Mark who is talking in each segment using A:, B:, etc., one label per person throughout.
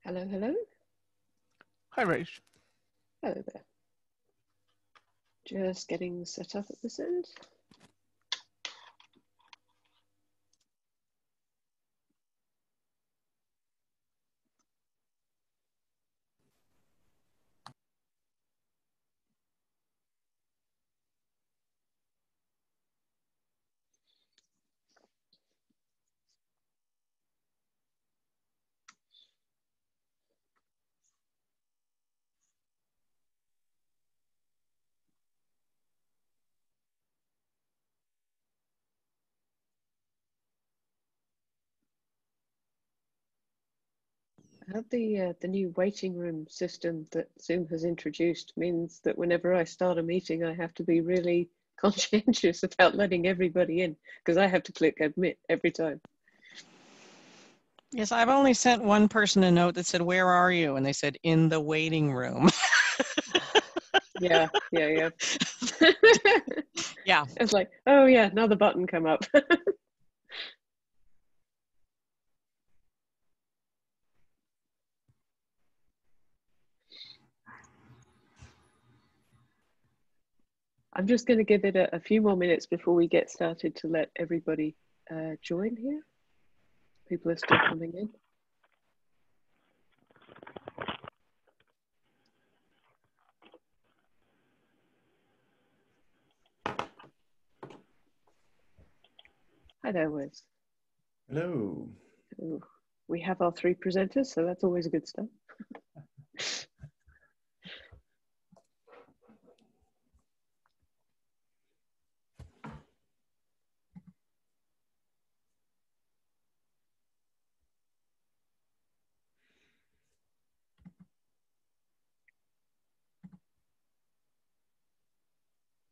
A: Hello, hello.
B: Hi, Rach.
A: Hello there. Just getting set up at this end. The new waiting room system that Zoom has introduced means that whenever I start a meeting, I have to be really conscientious about letting everybody in because I have to click admit every time.
C: Yes, I've only sent one person a note that said, "Where are you?" And they said, "In the waiting room."
A: Yeah.
C: Yeah.
A: It's like, oh yeah, another button come up. I'm just going to give it a few more minutes before we get started to let everybody join here. People are still coming in. Hi there, Wes.
D: Hello.
A: Ooh, we have our three presenters, so that's always a good start.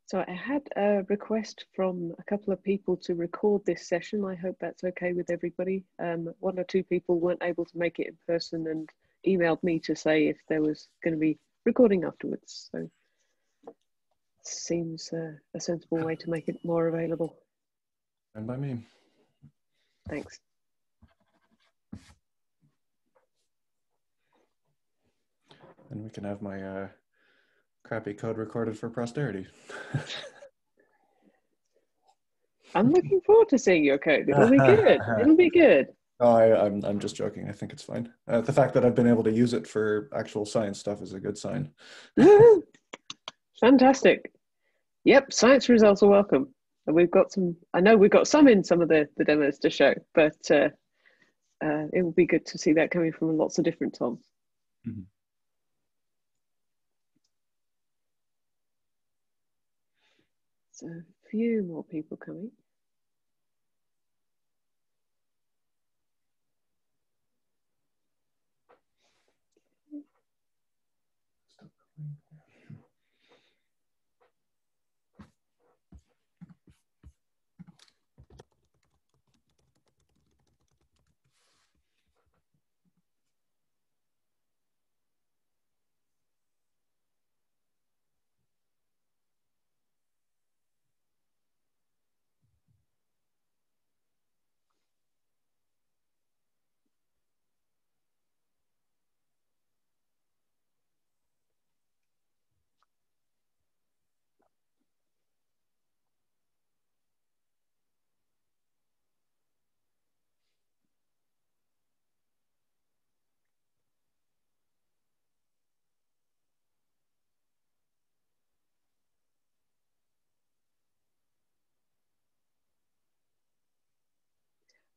A: So I had a request from a couple of people to record this session. I hope that's okay with everybody. One or two people weren't able to make it in person and emailed me to say if there was going to be recording afterwards. So it seems a sensible way to make it more available.
D: And by me.
A: Thanks.
D: And we can have my crappy code recorded for posterity.
A: I'm looking forward to seeing your code. It'll be good. It'll be good.
D: Oh, I'm just joking. I think it's fine. The fact that I've been able to use it for actual science stuff is a good sign.
A: Fantastic. Yep, science results are welcome. And we've got some, I know we've got some in some of the demos to show, but it will be good to see that coming from lots of different Toms.
D: Mm-hmm.
A: So a few more people coming.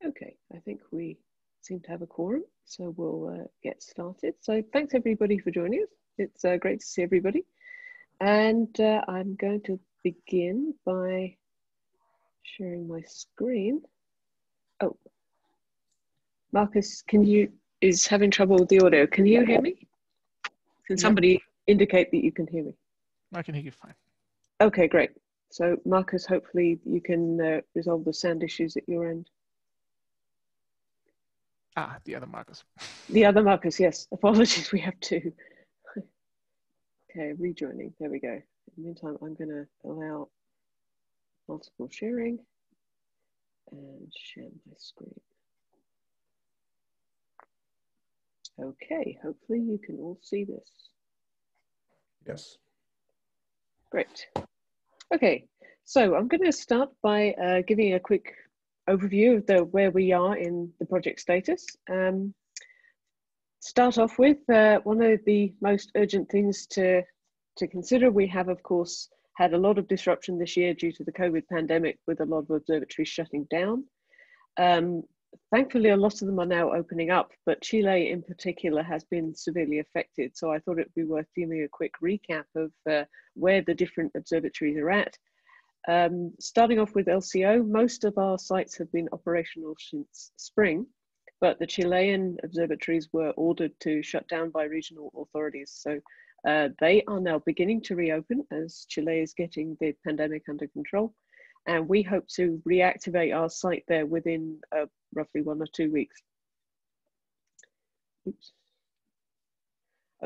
A: Okay, I think we seem to have a quorum, so we'll get started. So thanks everybody for joining us. It's great to see everybody. And I'm going to begin by sharing my screen. Oh, Marcus, is having trouble with the audio. Can you hear me? Can somebody indicate that you can hear me?
B: I can hear you fine.
A: Okay, great. So Marcus, hopefully you can resolve the sound issues at your end.
B: Ah, the other Marcus.
A: The other Marcus, yes. Apologies, we have two. Okay, rejoining. There we go. In the meantime, I'm going to allow multiple sharing and share my screen. Okay, hopefully you can all see this.
D: Yes.
A: Great. Okay, so I'm going to start by giving a quick overview of where we are in the project status. Start off with one of the most urgent things to consider. We have, of course, had a lot of disruption this year due to the COVID pandemic, with a lot of observatories shutting down. Thankfully, a lot of them are now opening up, but Chile in particular has been severely affected. So I thought it would be worth giving a quick recap of where the different observatories are at. Starting off with LCO, most of our sites have been operational since spring, but the Chilean observatories were ordered to shut down by regional authorities. So they are now beginning to reopen as Chile is getting the pandemic under control. And we hope to reactivate our site there within roughly 1 or 2 weeks. Oops.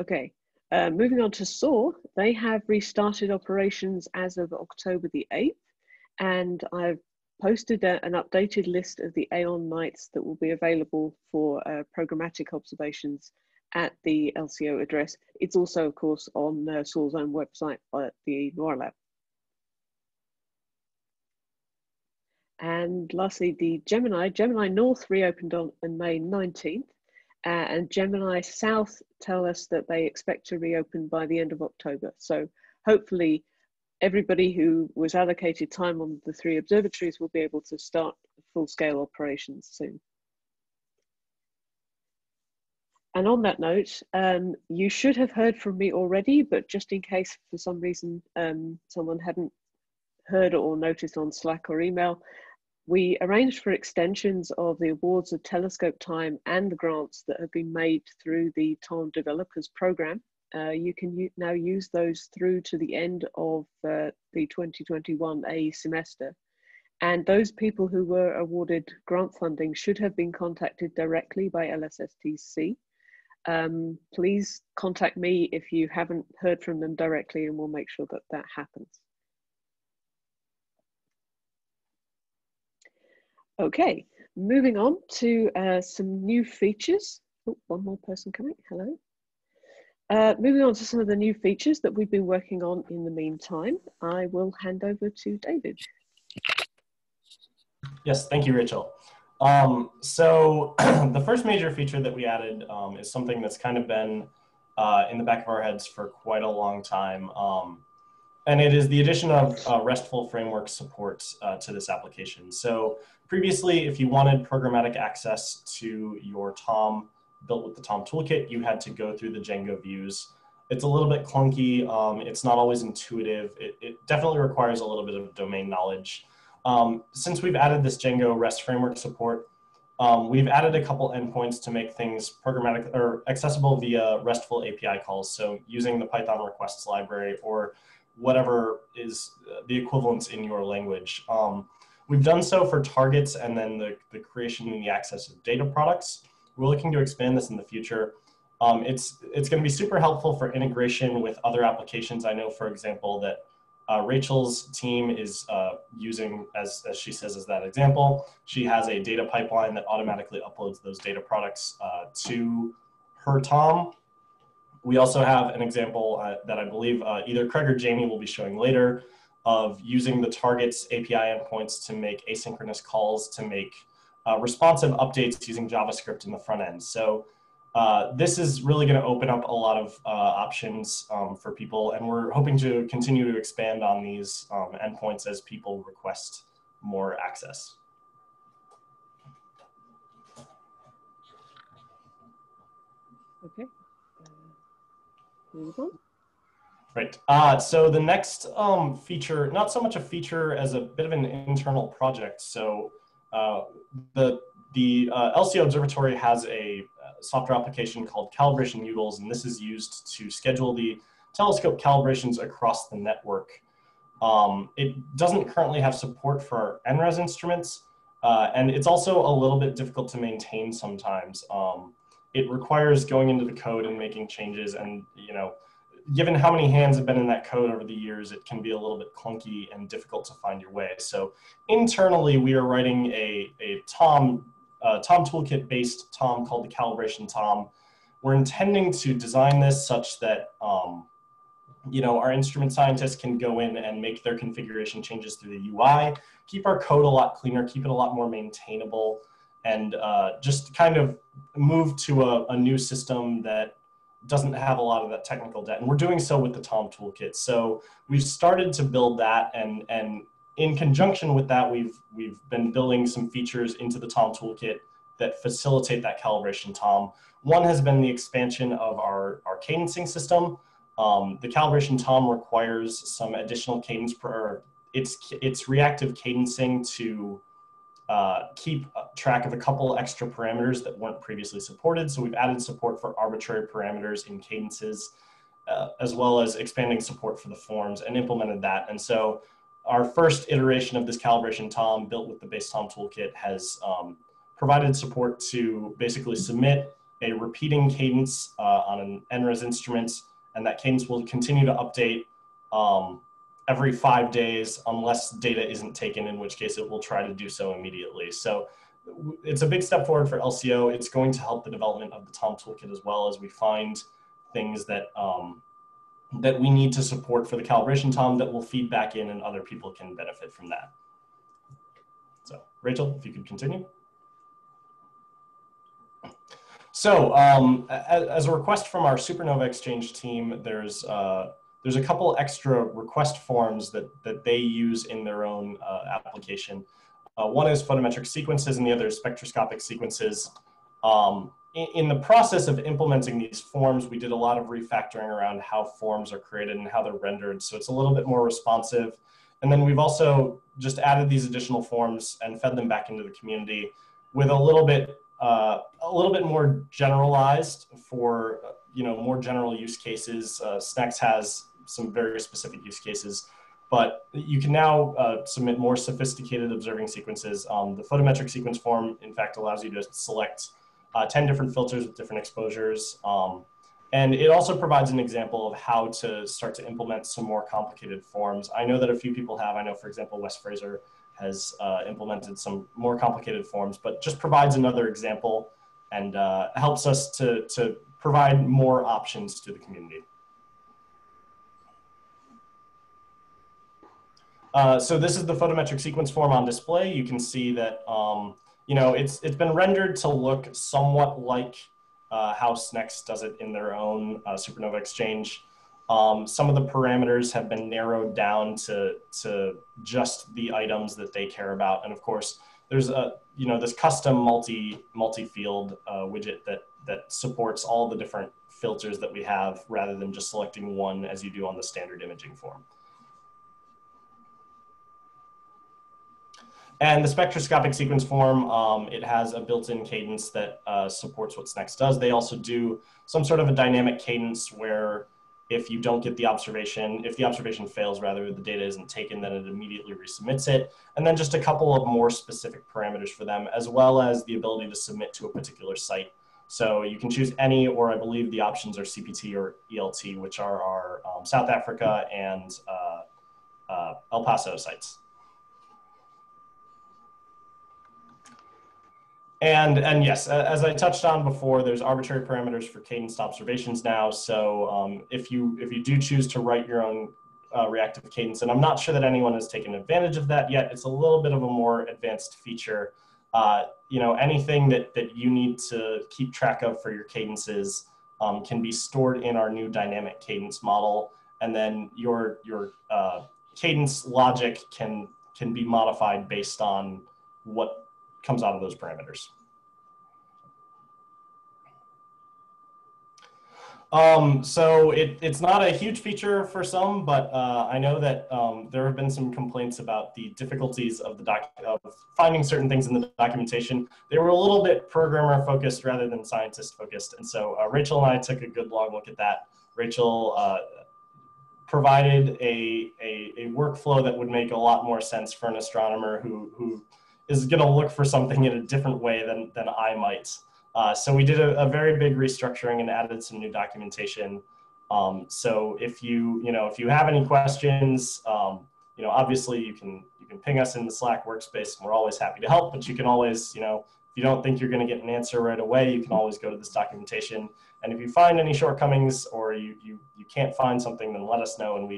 A: Okay, moving on to SOAR, they have restarted operations as of October the 8th, and I've posted an updated list of the AON nights that will be available for programmatic observations at the LCO address. It's also, of course, on SOAR's own website at the NOAA Lab. And lastly, the Gemini North reopened on May 19th, and Gemini South tell us that they expect to reopen by the end of October. So hopefully everybody who was allocated time on the 3 observatories will be able to start full-scale operations soon. And on that note, you should have heard from me already, but just in case for some reason someone hadn't heard or noticed on Slack or email, we arranged for extensions of the awards of telescope time and the grants that have been made through the TOM Developers Program. You can now use those through to the end of the 2021A semester. And those people who were awarded grant funding should have been contacted directly by LSSTC. Please contact me if you haven't heard from them directly, and we'll make sure that that happens. Okay, moving on to some new features. Oh, one more person coming, hello. Moving on to some of the new features that we've been working on in the meantime, I will hand over to David.
E: Yes, thank you, Rachel. So the first major feature that we added is something that's kind of been in the back of our heads for quite a long time. And it is the addition of RESTful framework support to this application. So previously, if you wanted programmatic access to your TOM built with the TOM Toolkit, you had to go through the Django views. It's a little bit clunky. It's not always intuitive. It definitely requires a little bit of domain knowledge. Since we've added this Django REST framework support, we've added a couple endpoints to make things programmatic or accessible via RESTful API calls. So using the Python requests library or whatever is the equivalence in your language. We've done so for targets and then the creation and the access of data products. We're looking to expand this in the future. It's going to be super helpful for integration with other applications. I know, for example, that Rachel's team is using, as she says, as that example, she has a data pipeline that automatically uploads those data products to her TOM. We also have an example that I believe either Craig or Jamie will be showing later of using the targets API endpoints to make asynchronous calls to make responsive updates using JavaScript in the front end. So this is really going to open up a lot of options for people, and we're hoping to continue to expand on these endpoints as people request more access.
A: Okay. Move on.
E: Right. So the next feature, not so much a feature as a bit of an internal project. So the LCO Observatory has a software application called Calibration Noodles, and this is used to schedule the telescope calibrations across the network. It doesn't currently have support for NRES instruments, and it's also a little bit difficult to maintain sometimes. It requires going into the code and making changes, and given how many hands have been in that code over the years, it can be a little bit clunky and difficult to find your way. So internally, we are writing a TOM Toolkit based TOM called the Calibration TOM. we're intending to design this such that our instrument scientists can go in and make their configuration changes through the UI, keep our code a lot cleaner, keep it a lot more maintainable, and just kind of move to a new system that doesn't have a lot of that technical debt. And we're doing so with the TOM Toolkit. So we've started to build that, and in conjunction with that, we've been building some features into the TOM Toolkit that facilitate that calibration TOM. One has been the expansion of our cadencing system. The calibration TOM requires some additional cadence it's reactive cadencing to keep track of a couple extra parameters that weren't previously supported. So we've added support for arbitrary parameters in cadences, as well as expanding support for the forms, and implemented that. And so our first iteration of this calibration TOM, built with the base TOM toolkit, has provided support to basically submit a repeating cadence on an NRES instrument, and that cadence will continue to update every 5 days unless data isn't taken, in which case it will try to do so immediately. So it's a big step forward for LCO. It's going to help the development of the TOM toolkit as well, as we find things that that we need to support for the calibration TOM that will feed back in, and other people can benefit from that. So Rachel, if you could continue. So as a request from our Supernova Exchange team, there's a couple extra request forms that they use in their own application. One is photometric sequences, and the other is spectroscopic sequences. In the process of implementing these forms, we did a lot of refactoring around how forms are created and how they're rendered, so it's a little bit more responsive. And then we've also just added these additional forms and fed them back into the community with a little bit more generalized for more general use cases. SNEX has some very specific use cases, but you can now submit more sophisticated observing sequences. The photometric sequence form, in fact, allows you to select 10 different filters with different exposures. And it also provides an example of how to start to implement some more complicated forms. I know that a few people have. I know, for example, Wes Fraser has implemented some more complicated forms, but just provides another example and helps us to provide more options to the community. So this is the photometric sequence form on display. You can see that it's been rendered to look somewhat like how SNEX does it in their own Supernova Exchange. Some of the parameters have been narrowed down to just the items that they care about, and of course, there's this custom multi-field widget that supports all the different filters that we have, rather than just selecting one as you do on the standard imaging form. And the spectroscopic sequence form, it has a built-in cadence that supports what SNEX does. They also do some sort of a dynamic cadence where if you don't get the observation, if the observation fails, rather, the data isn't taken, then it immediately resubmits it. And then just a couple of more specific parameters for them, as well as the ability to submit to a particular site. So you can choose any, or I believe the options are CPT or ELT, which are our South Africa and El Paso sites. And yes, as I touched on before, there's arbitrary parameters for cadenced observations now. So if you do choose to write your own reactive cadence, and I'm not sure that anyone has taken advantage of that yet, it's a little bit of a more advanced feature. Anything that you need to keep track of for your cadences can be stored in our new dynamic cadence model, and then your cadence logic can be modified based on what comes out of those parameters. So it's not a huge feature for some, but I know that there have been some complaints about the difficulties of finding certain things in the documentation. They were a little bit programmer focused rather than scientist focused, and so Rachel and I took a good long look at that. Rachel provided a workflow that would make a lot more sense for an astronomer who is going to look for something in a different way than I might. So we did a very big restructuring and added some new documentation. So if you have any questions, obviously you can ping us in the Slack workspace, and we're always happy to help. But you can always you don't think you're going to get an answer right away, you can always go to this documentation. And if you find any shortcomings or you can't find something, then let us know, and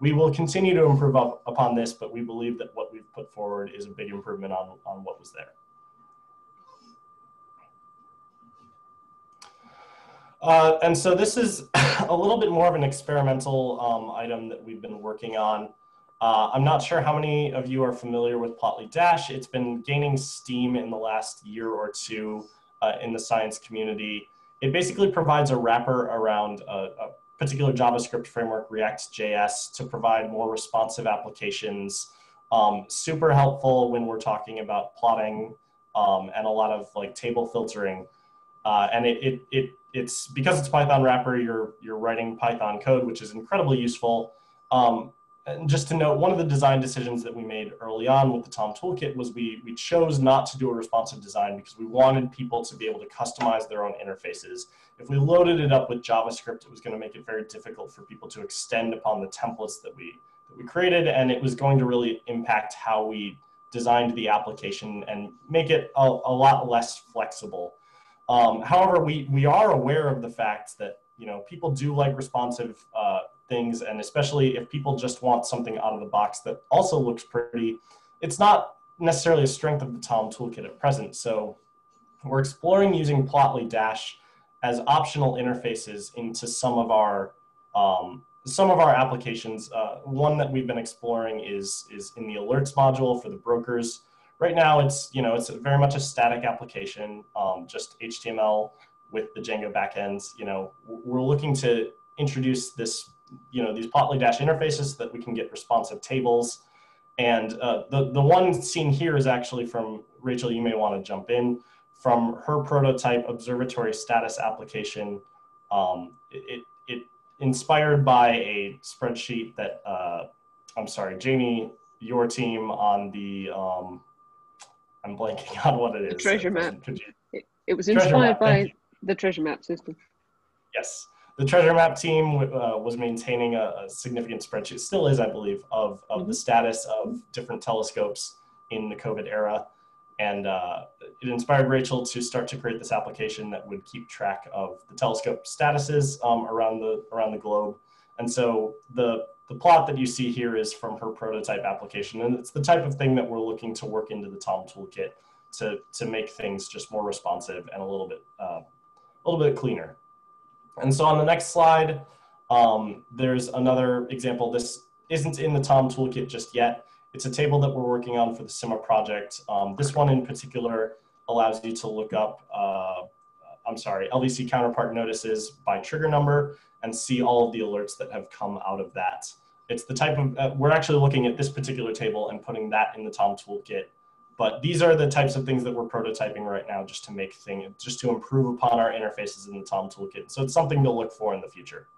E: we will continue to improve upon this, but we believe that what we've put forward is a big improvement on what was there. And so this is a little bit more of an experimental item that we've been working on. I'm not sure how many of you are familiar with Plotly Dash. It's been gaining steam in the last year or two in the science community. It basically provides a wrapper around a particular JavaScript framework, React.js, to provide more responsive applications. Super helpful when we're talking about plotting and a lot of like table filtering. And it's because it's Python wrapper, you're writing Python code, which is incredibly useful. And just to note, one of the design decisions that we made early on with the TOM Toolkit was we chose not to do a responsive design because we wanted people to be able to customize their own interfaces. If we loaded it up with JavaScript, it was going to make it very difficult for people to extend upon the templates that we created, and it was going to really impact how we designed the application and make it a lot less flexible. However, we are aware of the fact that people do like responsive things, and especially if people just want something out of the box that also looks pretty. It's not necessarily a strength of the TOM Toolkit at present, so we're exploring using Plotly Dash as optional interfaces into some of our applications. One that we've been exploring is in the alerts module for the brokers. Right now, it's very much a static application, just HTML with the Django backends. We're looking to introduce this, these Plotly Dash interfaces so that we can get responsive tables. And the one seen here is actually from Rachel. You may want to jump in from her prototype Observatory status application. It inspired by a spreadsheet that I'm sorry, Jamie, your team on the I'm blanking on what it is.
A: The treasure map. It was
E: Treasure
A: inspired
E: map,
A: by the treasure map system.
E: Yes. The treasure map team was maintaining a significant spreadsheet, still is, I believe, of the status of different telescopes in the COVID era. And it inspired Rachel to start to create this application that would keep track of the telescope statuses around the globe. And so the plot that you see here is from her prototype application, and it's the type of thing that we're looking to work into the TOM Toolkit to make things just more responsive and a little bit cleaner. And so on the next slide, there's another example. This isn't in the TOM Toolkit just yet. It's a table that we're working on for the SIMA project. This one in particular allows you to look up, LVC counterpart notices by trigger number and see all of the alerts that have come out of that. It's the type of, we're actually looking at this particular table and putting that in the TOM Toolkit. But these are the types of things that we're prototyping right now just to improve upon our interfaces in the TOM Toolkit. So it's something to look for in the future.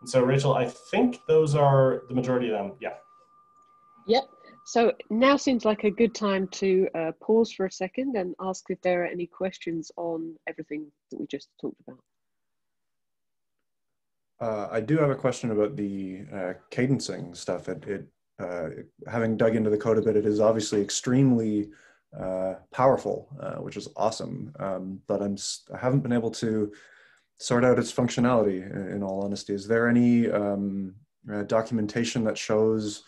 E: And so Rachel, I think those are the majority of them, yeah.
A: Yep. So now seems like a good time to pause for a second and ask if there are any questions on everything that we just talked about.
D: I do have a question about the cadencing stuff. Having dug into the code a bit, it is obviously extremely powerful, which is awesome. But I haven't been able to sort out its functionality, in all honesty. Is there any documentation that shows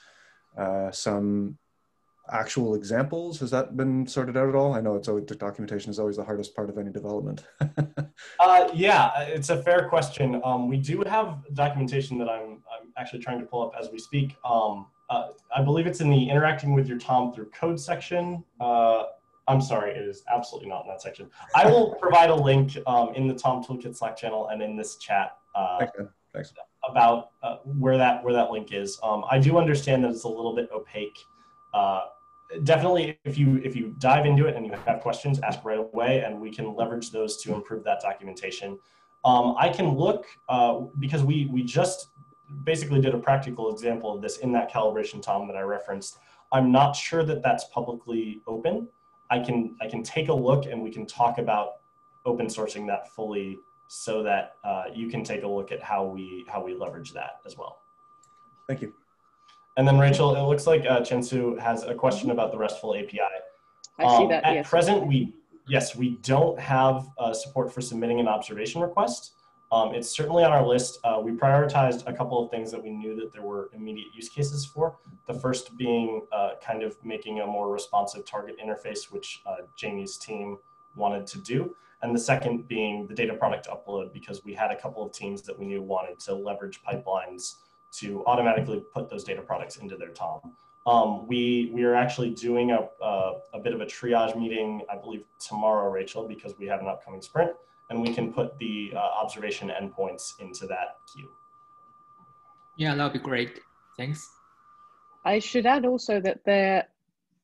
D: some actual examples? Has that been sorted out at all? I know the documentation is always the hardest part of any development.
E: Yeah, it's a fair question. We do have documentation that I'm actually trying to pull up as we speak. I believe it's in the interacting with your TOM through code section. I'm sorry, it is absolutely not in that section. I will provide a link in the TOM Toolkit Slack channel and in this chat
D: Thanks.
E: about where that link is. I do understand that it's a little bit opaque. Definitely, if you dive into it and you have questions, ask right away, and we can leverage those to improve that documentation. I can look because we just basically did a practical example of this in that calibration TOM that I referenced. I'm not sure that that's publicly open. I can take a look and we can talk about open sourcing that fully so that you can take a look at how we leverage that as well.
D: Thank you.
E: And then Rachel, it looks like Chensu has a question about the RESTful API.
A: I see that,
E: At
A: yes.
E: present, we yes, we don't have support for submitting an observation request. It's certainly on our list. We prioritized a couple of things that we knew that there were immediate use cases for. The first being kind of making a more responsive target interface, which Jamie's team wanted to do. And the second being the data product upload, because we had a couple of teams that we knew wanted to leverage pipelines to automatically put those data products into their TOM. We are actually doing a bit of a triage meeting, I believe tomorrow, Rachel, because we have an upcoming sprint, and we can put the observation endpoints into that queue.
F: Yeah, that'll be great. Thanks.
A: I should add also that there,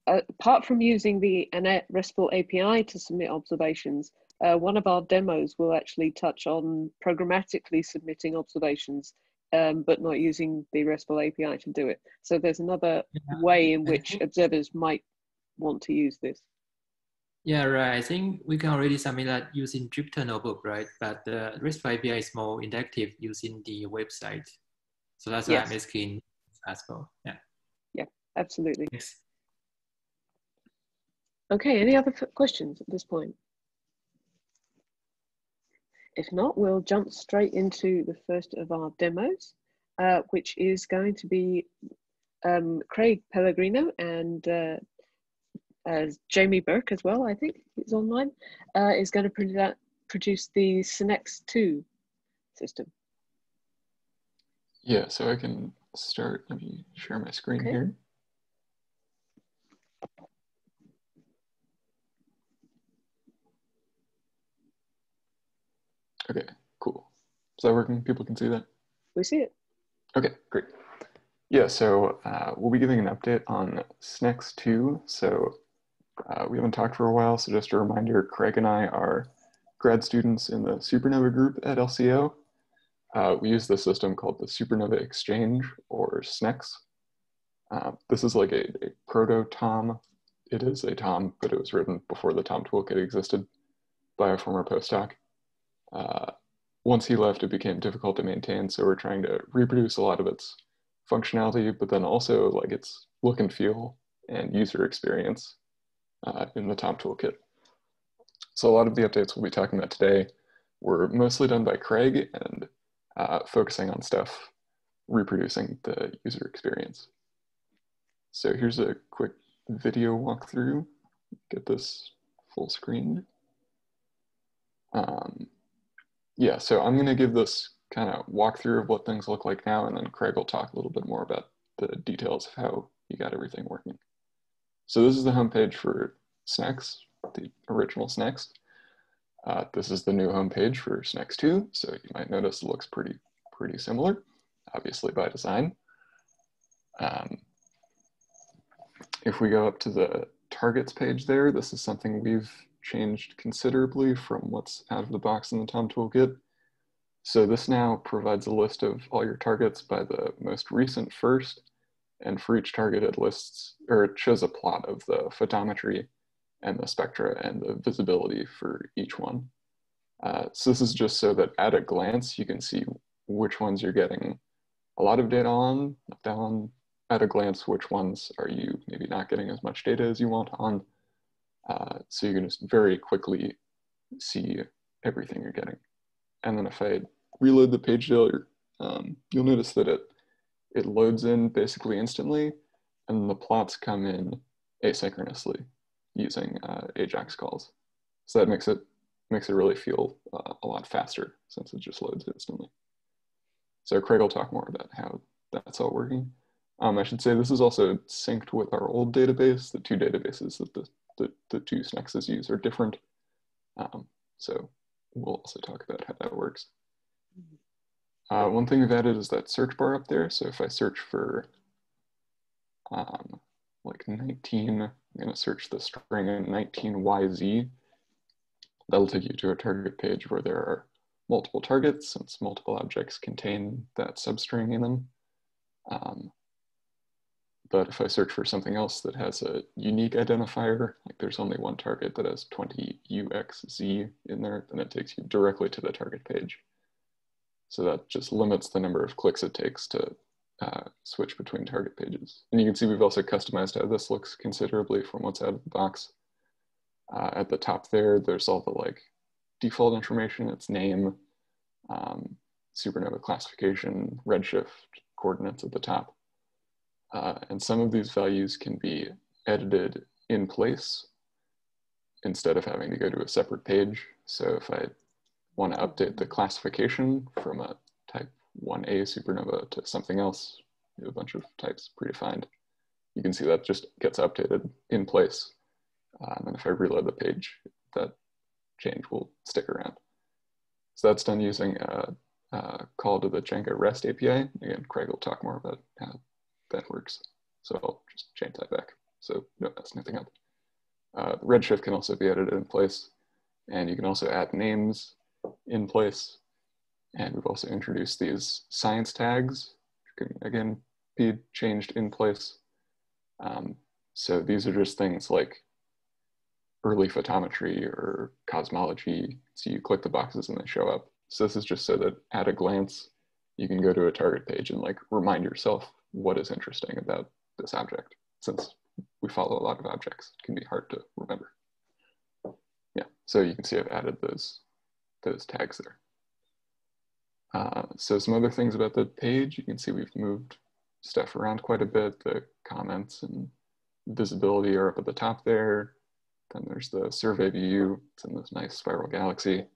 A: apart from using the RESTful API to submit observations, one of our demos will actually touch on programmatically submitting observations, but not using the RESTful API to do it. So there's another way in which observers might want to use this.
F: Yeah, right. I think we can already submit that using Jupyter Notebook, right? But the RESTful API is more interactive using the website. So that's why I'm asking as well. Yeah.
A: Yeah, absolutely.
F: Thanks.
A: Okay, any other questions at this point? If not, we'll jump straight into the first of our demos, which is going to be Craig Pellegrino and Jamie Burke as well, I think is online, is going to produce the Synex 2 system.
G: Yeah, so I can start. Let me share my screen here. Okay, cool. Is that working? People can see that?
A: We see it.
G: Okay, great. Yeah, so we'll be giving an update on Synex 2. So we haven't talked for a while, so just a reminder, Craig and I are grad students in the Supernova group at LCO. We use the system called the Supernova Exchange, or SNEX. This is like a proto-TOM. It is a TOM, but it was written before the TOM Toolkit existed by a former postdoc. Once he left, it became difficult to maintain, so we're trying to reproduce a lot of its functionality, but then also like its look and feel and user experience in the TOM Toolkit. So a lot of the updates we'll be talking about today were mostly done by Craig and focusing on stuff reproducing the user experience. So here's a quick video walkthrough. Get this full screen. Yeah, so I'm going to give this kind of walkthrough of what things look like now, and then Craig will talk a little bit more about the details of how he got everything working. So this is the homepage for Synex, the original Synex. This is the new homepage for Synex 2, so you might notice it looks pretty similar, obviously by design. If we go up to the targets page there, this is something we've changed considerably from what's out of the box in the TOM Toolkit. So this now provides a list of all your targets by the most recent first, and for each target it lists, or it shows a plot of the photometry and the spectra and the visibility for each one. So this is just so that at a glance you can see which ones you're getting a lot of data on, at a glance which ones are you maybe not getting as much data as you want on. So you can just very quickly see everything you're getting. And then if I reload the page there, you'll notice that it loads in basically instantly, and the plots come in asynchronously using AJAX calls. So that makes it really feel a lot faster since it just loads instantly. So Craig will talk more about how that's all working. I should say this is also synced with our old database. The two databases that the two Synexes use are different. So we'll also talk about how that works. One thing we've added is that search bar up there. So if I search for like 19, I'm gonna search the string 19YZ. That'll take you to a target page where there are multiple targets, since multiple objects contain that substring in them. But if I search for something else that has a unique identifier, like there's only one target that has 20UXZ in there, then it takes you directly to the target page. So that just limits the number of clicks it takes to switch between target pages. And you can see we've also customized how this looks considerably from what's out of the box. At the top there, there's all the like default information, its name, supernova classification, redshift, coordinates at the top. And some of these values can be edited in place instead of having to go to a separate page. So if I want to update the classification from a type 1A supernova to something else, we have a bunch of types predefined. You can see that just gets updated in place. And then if I reload the page, that change will stick around. So that's done using a call to the Django REST API. Again, Craig will talk more about how that works. So I'll just change that back. So no, that's nothing up. Redshift can also be edited in place. And you can also add names in place. And we've also introduced these science tags, which can again be changed in place. So these are just things like early photometry or cosmology. So you click the boxes and they show up. So this is just so that at a glance, you can go to a target page and like remind yourself what is interesting about this object. Since we follow a lot of objects, it can be hard to remember. Yeah, so you can see I've added those tags there. So some other things about the page, you can see we've moved stuff around quite a bit. The comments and visibility are up at the top there. Then there's the survey view. It's in this nice spiral galaxy.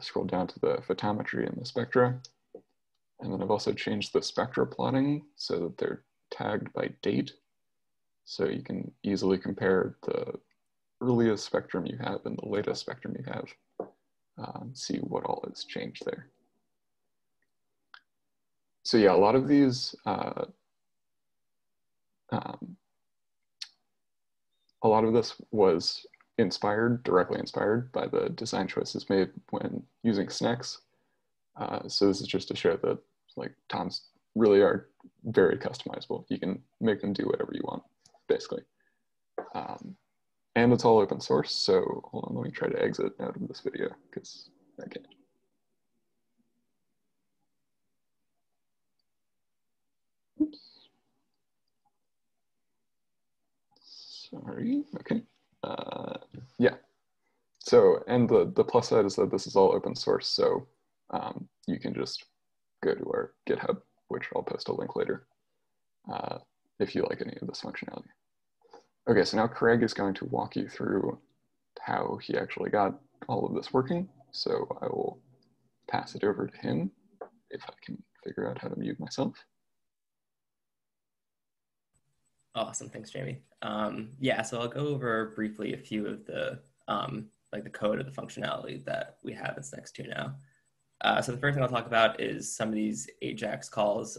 G: Scroll down to the photometry and the spectra. And then I've also changed the spectra plotting so that they're tagged by date. So you can easily compare the earliest spectrum you have and the latest spectrum you have, and see what all has changed there. So yeah, a lot of these, a lot of this was directly inspired by the design choices made when using SNEX. So this is just to show that like TOMs really are very customizable. You can make them do whatever you want, basically. And it's all open source. So hold on, let me try to exit out of this video because I can't. Oops. Sorry, okay. Yeah, so, and the plus side is that this is all open source, so you can just go to our GitHub, which I'll post a link later, if you like any of this functionality. Okay, so now Craig is going to walk you through how he actually got all of this working. So I will pass it over to him if I can figure out how to mute myself.
H: Awesome, thanks, Jamie. Yeah, so I'll go over briefly a few of the like the code of the functionality that we have in SNEX 2 now. So the first thing I'll talk about is some of these AJAX calls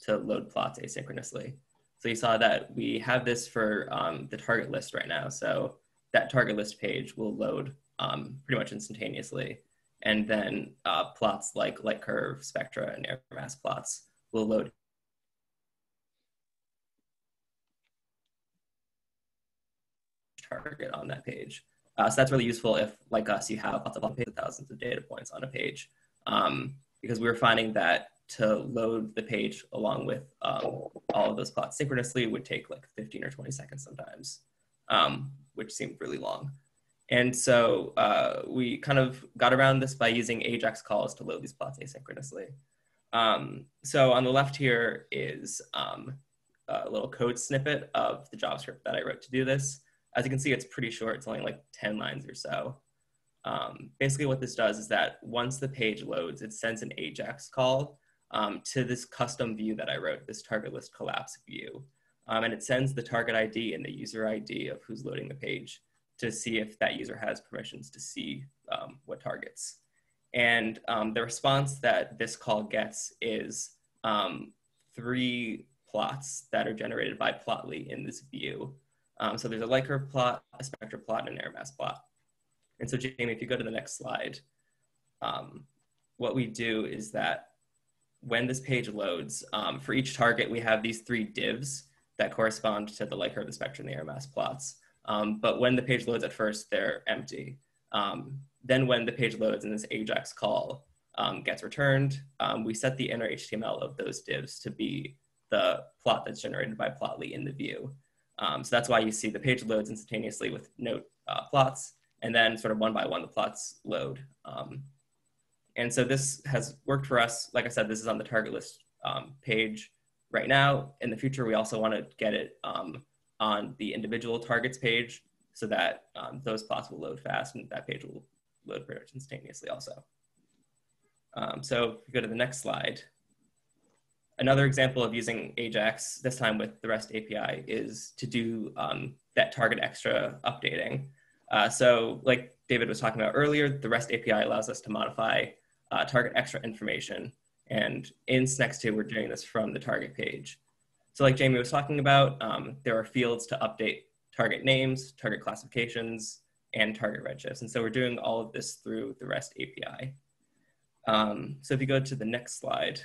H: to load plots asynchronously. So you saw that we have this for the target list right now. So that target list page will load pretty much instantaneously. And then plots like light curve, spectra, and air mass plots will load target on that page. So that's really useful if, like us, you have lots of thousands of data points on a page. Because we were finding that to load the page along with all of those plots synchronously would take like 15 or 20 seconds sometimes, which seemed really long. And so we kind of got around this by using AJAX calls to load these plots asynchronously. So on the left here is a little code snippet of the JavaScript that I wrote to do this. As you can see, it's pretty short. It's only like 10 lines or so. Basically what this does is that once the page loads, it sends an AJAX call to this custom view that I wrote, this target list collapse view. And it sends the target ID and the user ID of who's loading the page to see if that user has permissions to see what targets. And the response that this call gets is 3 plots that are generated by Plotly in this view. So there's a light curve plot, a spectra plot, and an air mass plot. And so Jamie, if you go to the next slide, what we do is that when this page loads, for each target, we have these 3 divs that correspond to the light curve, the spectra, and the air mass plots. But when the page loads at first, they're empty. Then when the page loads and this AJAX call gets returned, we set the inner HTML of those divs to be the plot that's generated by Plotly in the view. So that's why you see the page loads instantaneously with note plots, and then sort of one by one the plots load. And so this has worked for us. Like I said, this is on the target list page right now. In the future, we also want to get it on the individual targets page so that those plots will load fast and that page will load pretty much instantaneously also. So if you go to the next slide, another example of using AJAX, this time with the REST API, is to do that target extra updating. So like David was talking about earlier, the REST API allows us to modify target extra information. And in SNEX2, we're doing this from the target page. So like Jamie was talking about, there are fields to update target names, target classifications, and target redshifts. And so we're doing all of this through the REST API. So if you go to the next slide,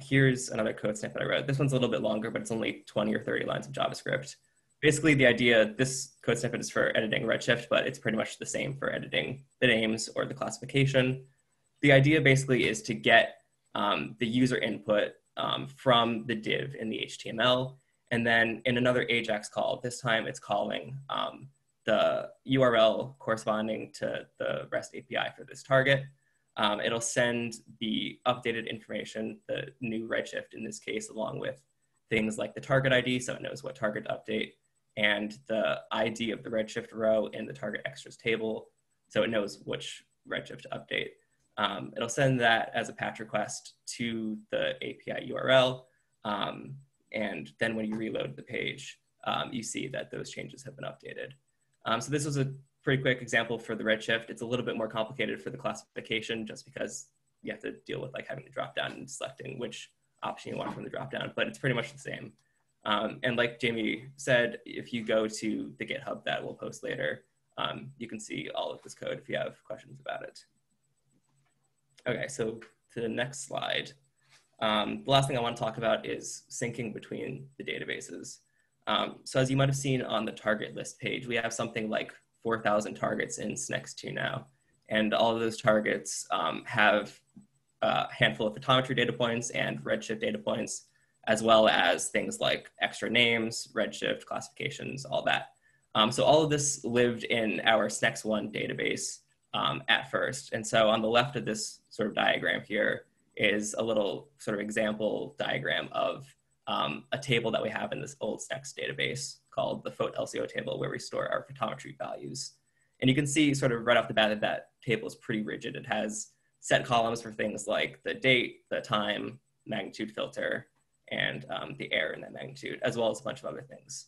H: here's another code snippet I wrote. This one's a little bit longer, but it's only 20 or 30 lines of JavaScript. Basically, the idea, this code snippet is for editing Redshift, but it's pretty much the same for editing the names or the classification. The idea basically is to get the user input from the div in the HTML, and then in another AJAX call, this time it's calling the URL corresponding to the REST API for this target. It'll send the updated information, the new Redshift in this case, along with things like the target ID, so it knows what target to update, and the ID of the Redshift row in the target extras table, so it knows which Redshift to update. It'll send that as a patch request to the API URL, and then when you reload the page, you see that those changes have been updated. So this was a pretty quick example for the Redshift. It's a little bit more complicated for the classification just because you have to deal with like having to drop down and selecting which option you want from the drop down, but it's pretty much the same. And like Jamie said, if you go to the GitHub that we'll post later, you can see all of this code if you have questions about it. Okay, so to the next slide. The last thing I want to talk about is syncing between the databases. So as you might have seen on the target list page, we have something like 4,000 targets in SNEX2 now. And all of those targets have a handful of photometry data points and Redshift data points, as well as things like extra names, Redshift, classifications, all that. So all of this lived in our SNEX1 database at first. And so on the left of this sort of diagram here is a little sort of example diagram of a table that we have in this old SNEX database called the PHOT LCO table, where we store our photometry values. And you can see sort of right off the bat that that table is pretty rigid. It has set columns for things like the date, the time, magnitude filter, and the error in that magnitude, as well as a bunch of other things.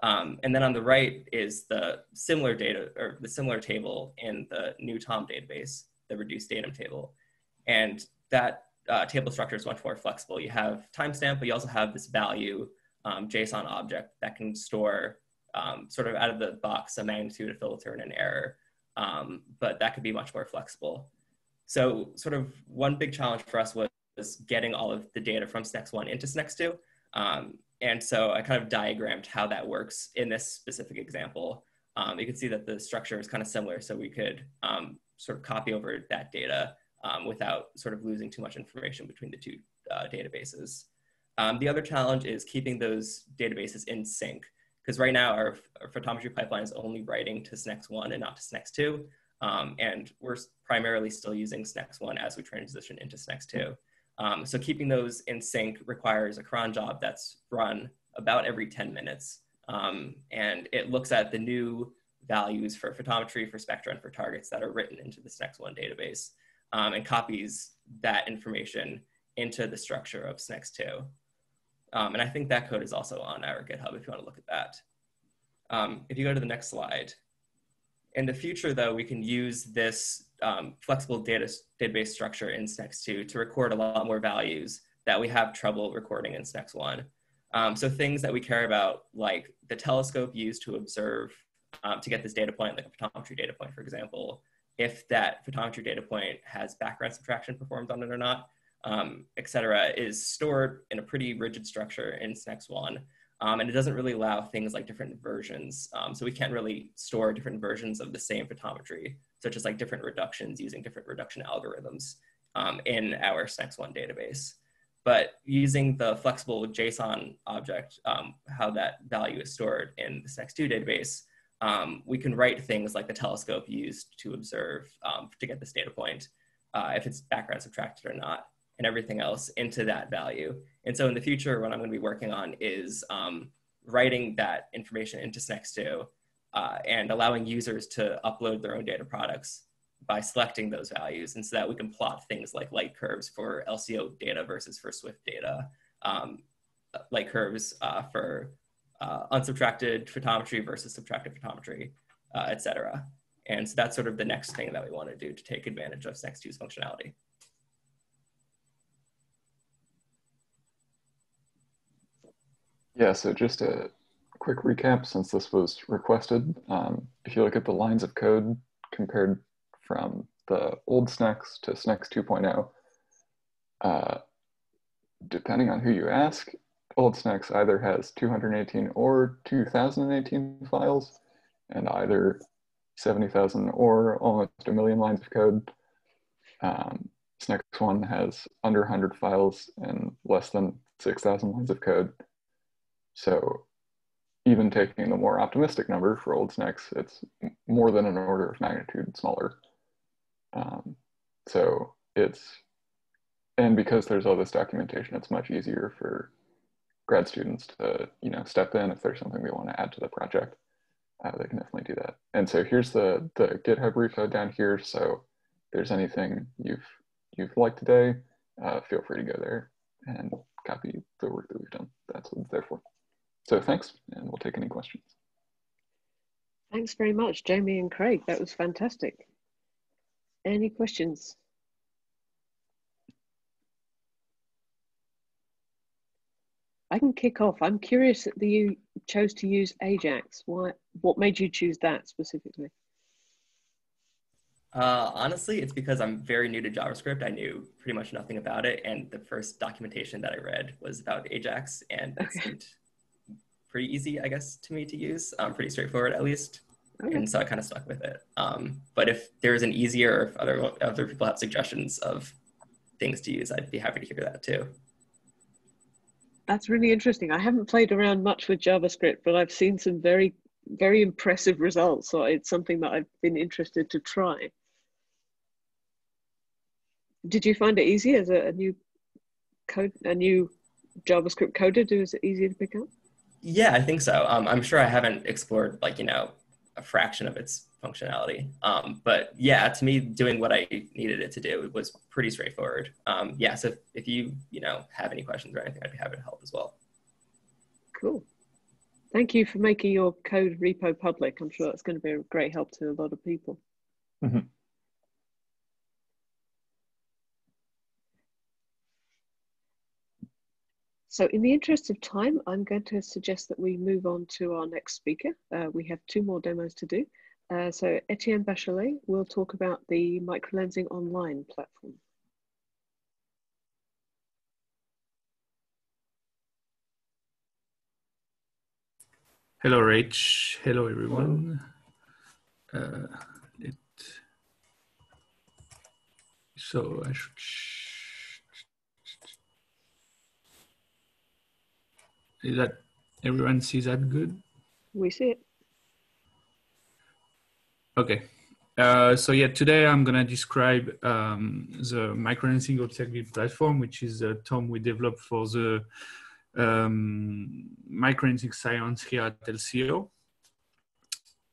H: And then on the right is the similar data, or the similar table in the new TOM database, the reduced datum table. And that table structure is much more flexible. You have timestamp, but you also have this value JSON object that can store sort of out of the box a magnitude, a filter, and an error. But that could be much more flexible. So sort of one big challenge for us was getting all of the data from SNEX1 into SNEX2. And so I kind of diagrammed how that works in this specific example. You can see that the structure is kind of similar, so we could sort of copy over that data without sort of losing too much information between the two databases. The other challenge is keeping those databases in sync, because right now our photometry pipeline is only writing to SNEX1 and not to SNEX2. And we're primarily still using SNEX1 as we transition into SNEX2. So keeping those in sync requires a cron job that's run about every 10 minutes. And it looks at the new values for photometry, for spectra, and for targets that are written into the SNEX1 database and copies that information into the structure of SNEX2. And I think that code is also on our GitHub if you want to look at that. If you go to the next slide. In the future, though, we can use this flexible database structure in SNEX2 to record a lot more values that we have trouble recording in SNEX1. So things that we care about, like the telescope used to observe, to get this data point, like a photometry data point, for example, if that photometry data point has background subtraction performed on it or not, et cetera, is stored in a pretty rigid structure in SNEX1. And it doesn't really allow things like different versions. So we can't really store different versions of the same photometry, such as like different reductions using different reduction algorithms in our SNEX1 database. But using the flexible JSON object, how that value is stored in the SNEX2 database, we can write things like the telescope used to observe to get this data point, if it's background subtracted or not, and everything else into that value. And so in the future, what I'm going to be working on is writing that information into SNEX2 and allowing users to upload their own data products by selecting those values, and so that we can plot things like light curves for LCO data versus for Swift data, light curves for unsubtracted photometry versus subtracted photometry, et cetera. And so that's sort of the next thing that we want to do to take advantage of SNEX2's functionality.
G: Yeah, so just a quick recap, since this was requested. If you look at the lines of code compared from the old SNEX to SNEX 2.0, depending on who you ask, old SNEX either has 218 or 2018 files, and either 70,000 or almost 1 million lines of code. SNEX 1 has under 100 files and less than 6,000 lines of code. So even taking the more optimistic number for old SNEX, it's more than an order of magnitude smaller. So and because there's all this documentation, it's much easier for grad students to, step in if there's something they want to add to the project. They can definitely do that. And so here's the GitHub repo down here. So if there's anything you've liked today, feel free to go there and copy the work that we've done. That's what it's there for. So thanks, and we'll take any questions.
A: Thanks very much, Jamie and Craig. That was fantastic. Any questions? I can kick off. I'm curious that you chose to use Ajax. What made you choose that specifically?
H: Honestly, it's because I'm very new to JavaScript. I knew pretty much nothing about it, and the first documentation that I read was about Ajax, and it seemed pretty easy, I guess, to me to use, pretty straightforward at least. Okay. And so I kind of stuck with it. But if there's an easier, or if other people have suggestions of things to use, I'd be happy to hear that too.
A: That's really interesting. I haven't played around much with JavaScript, but I've seen some very, very impressive results. So it's something that I've been interested to try. Did you find it easy as a new JavaScript coder? Was it easier to pick up?
H: Yeah, I think so. I'm sure I haven't explored a fraction of its functionality. But yeah, to me, doing what I needed it to do was pretty straightforward. Yeah, so if you have any questions or anything, I'd be happy to help as well.
A: Cool. Thank you for making your code repo public. I'm sure that's going to be a great help to a lot of people.
D: Mm-hmm.
A: So in the interest of time, I'm going to suggest that we move on to our next speaker. We have 2 more demos to do. So Etienne Bachelet will talk about the Microlensing Online platform.
I: Hello, Rach. Hello, everyone. So I should... Is that everyone sees that good?
A: We see it.
I: Okay. So yeah, today I'm gonna describe the Microlensing Observatory platform, which is a TOM we developed for the microlensing science here at LCO.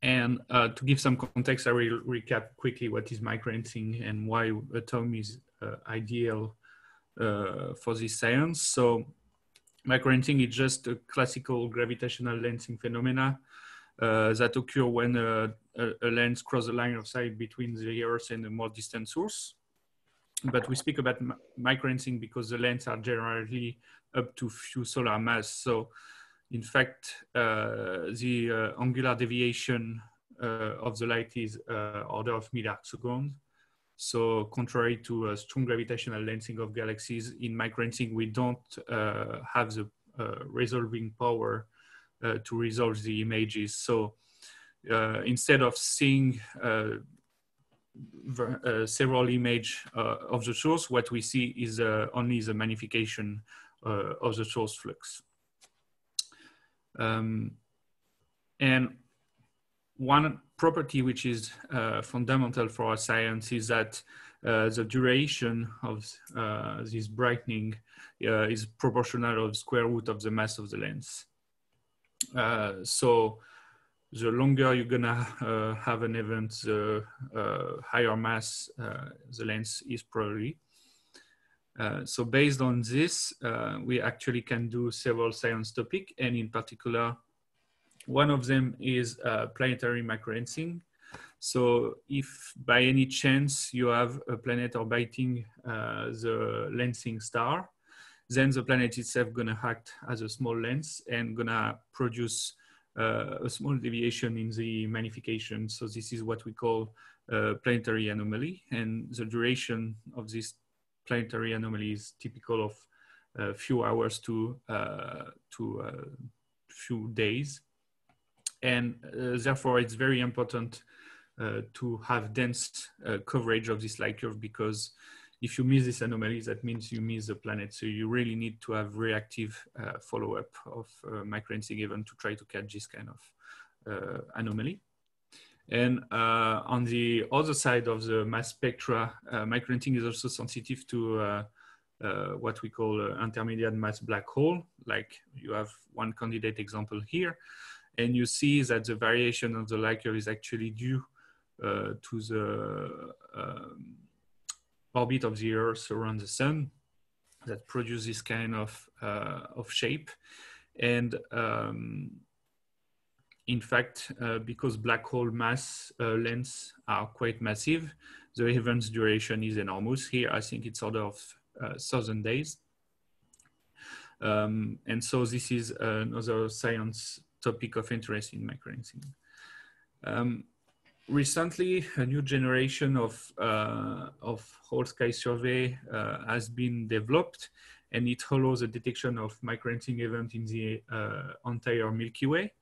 I: And to give some context, I will recap quickly what is microlensing and why a TOM is ideal for this science. So microlensing is just a classical gravitational lensing phenomena that occur when a lens crosses a line of sight between the Earth and a more distant source. But we speak about microlensing because the lenses are generally up to few solar mass. So in fact, the angular deviation of the light is order of milliarc-seconds. So contrary to a strong gravitational lensing of galaxies, in microlensing, we don't have the resolving power to resolve the images. So instead of seeing several images of the source, what we see is only the magnification of the source flux. And one property which is fundamental for our science is that the duration of this brightening is proportional to the square root of the mass of the lens. So the longer you're gonna have an event, the higher mass the lens is probably. So based on this, we actually can do several science topics, and in particular, one of them is planetary microlensing. So if by any chance you have a planet orbiting the lensing star, then the planet itself gonna act as a small lens and gonna produce a small deviation in the magnification. So this is what we call planetary anomaly, and the duration of this planetary anomaly is typical of a few hours to few days. And therefore, it's very important to have dense coverage of this light curve, because if you miss this anomaly, that means you miss the planet. So you really need to have reactive follow-up of microlensing event to try to catch this kind of anomaly. And on the other side of the mass spectra, microlensing is also sensitive to what we call intermediate mass black hole. Like you have one candidate example here, and you see that the variation of the light curve is actually due to the orbit of the Earth around the Sun that produces this kind of shape. And in fact, because black hole mass lengths are quite massive, the event's duration is enormous. Here, I think it's order of 1,000 days. And so this is another science topic of interest in microlensing. Recently, a new generation of whole sky survey has been developed, and it allows the detection of microlensing event in the entire Milky Way.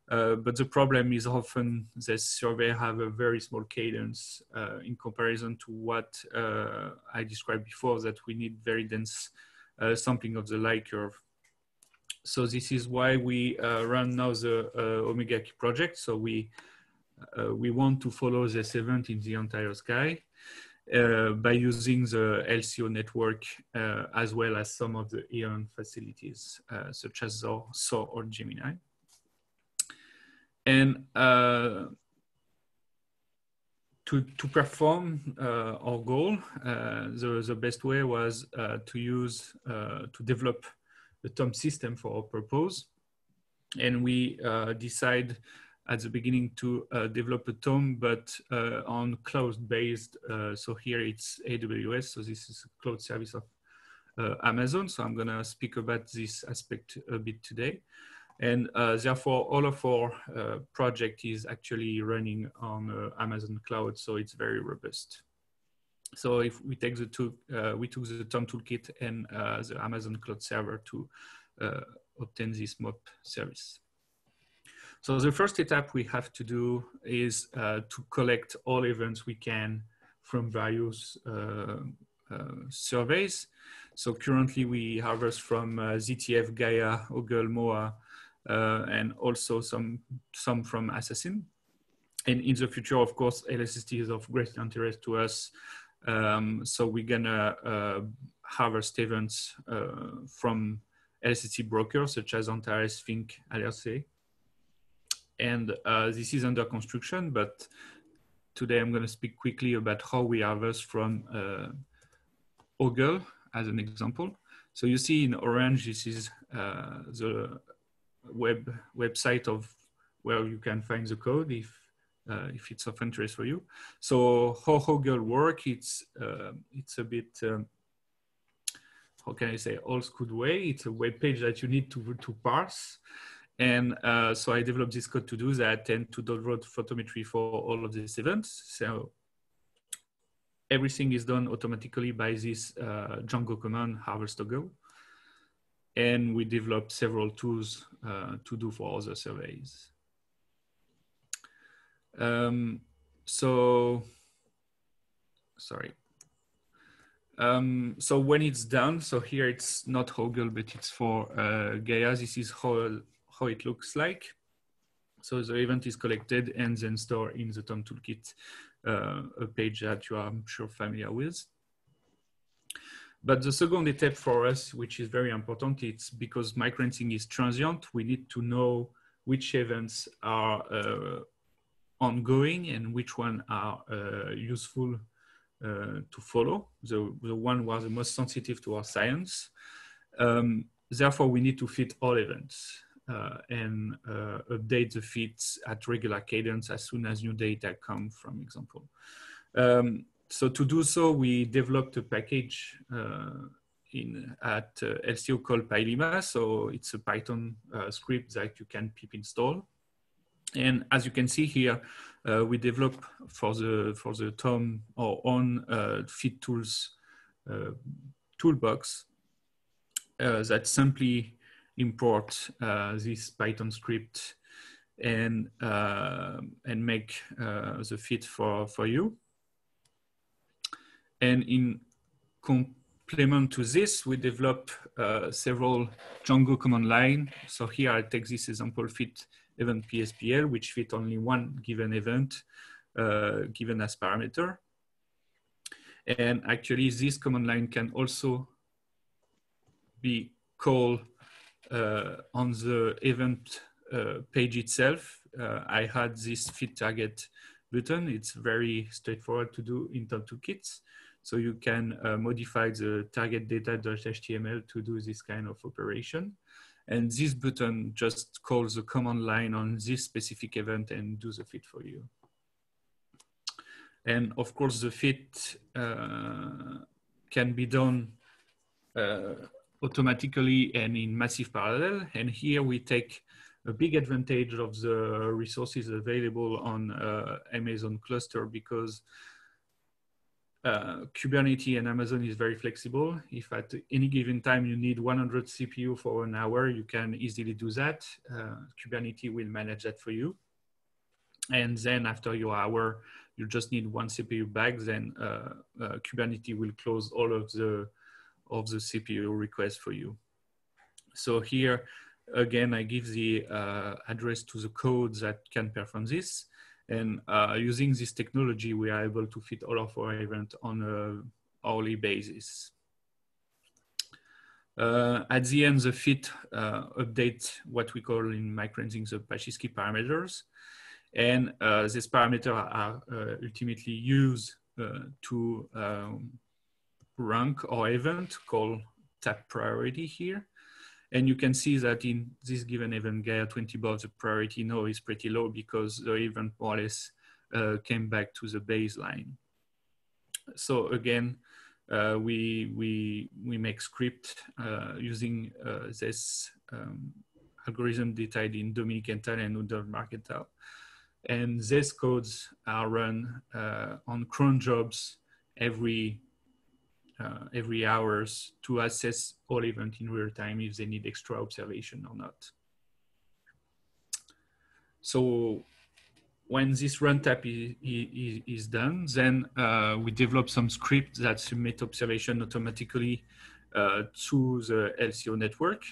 I: But the problem is often this survey have a very small cadence in comparison to what I described before, that we need very dense sampling of the light curve. So this is why we run now the Omega Key project. So we want to follow this event in the entire sky by using the LCO network as well as some of the EON facilities such as SOAR or Gemini. And to perform our goal, the best way was to develop the TOM system for our purpose. And we decide at the beginning to develop a TOM, but on cloud-based. So here it's AWS, so this is a cloud service of Amazon. So I'm gonna speak about this aspect a bit today. And therefore, all of our project is actually running on Amazon cloud, so it's very robust. So if we take the two, we took the TOM Toolkit and the Amazon cloud server to obtain this MOP service. So the first step we have to do is to collect all events we can from various surveys. So currently we harvest from ZTF, Gaia, Ogle, MOA, and also some from Assassin. And in the future, of course, LSST is of great interest to us. So we're gonna harvest events from LSST brokers such as Antares, Fink, LRC. And this is under construction, but today I'm gonna speak quickly about how we harvest from Ogle as an example. So you see in orange, this is the website of where you can find the code if it's of interest for you. So how Ogle work, it's a bit, how can I say, old school way. It's a web page that you need to parse. And so I developed this code to do that and to download photometry for all of these events. So everything is done automatically by this Django command, harvest Ogle. And we developed several tools to do for other surveys. So sorry. So when it's done, so here it's not Hoggle, but it's for Gaia. This is how it looks like. So the event is collected and then stored in the TOM Toolkit, a page that you are, I'm sure, familiar with. But the second step for us, which is very important, it's because microlensing is transient, we need to know which events are ongoing and which one are useful to follow. The one was the most sensitive to our science. Therefore, we need to fit all events and update the feeds at regular cadence as soon as new data come, from example. So to do so, we developed a package at LCO called PyLima. So it's a Python script that you can pip install. And as you can see here, we developed for the TOM our own feed tools toolbox that simply import this Python script and make the feed for you. And in complement to this, we develop several Django command line. So here I take this example fit event PSPL, which fit only one given event given as parameter. And actually this command line can also be called on the event page itself. I had this fit target button. It's very straightforward to do in TOM Toolkit. So you can modify the target data.html to do this kind of operation. And this button just calls the command line on this specific event and do the fit for you. And of course, the fit can be done automatically and in massive parallel. And here we take a big advantage of the resources available on Amazon cluster, because Kubernetes and Amazon is very flexible. If at any given time you need 100 CPU for an hour, you can easily do that. Kubernetes will manage that for you. And then after your hour, you just need one CPU back, then Kubernetes will close all of the CPU requests for you. So here, again, I give the address to the code that can perform this. And using this technology, we are able to fit all of our events on an hourly basis. At the end, the fit update what we call in microlensing the Paczynski parameters. And these parameters are ultimately used to rank our event called tap priority here. And you can see that in this given event, Gaia 20 bar, the priority now is pretty low because the event more or less came back to the baseline. So again, we make script using this algorithm detailed in Dominic Ental and Udall Marketal. And these codes are run on cron jobs every hours to assess all event in real time if they need extra observation or not. So when this run tap is done, then we develop some script that submit observation automatically to the LCO network.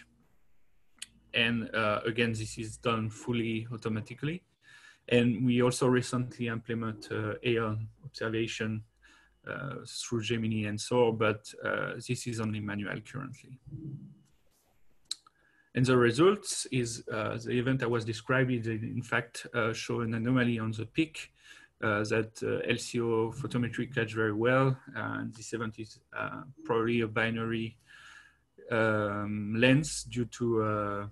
I: And again, this is done fully automatically. And we also recently implement Aeon observation through Gemini and so, but this is only manual currently. And the results is the event I was describing, in fact, show an anomaly on the peak that LCO photometry catch very well. And this event is probably a binary lens due to a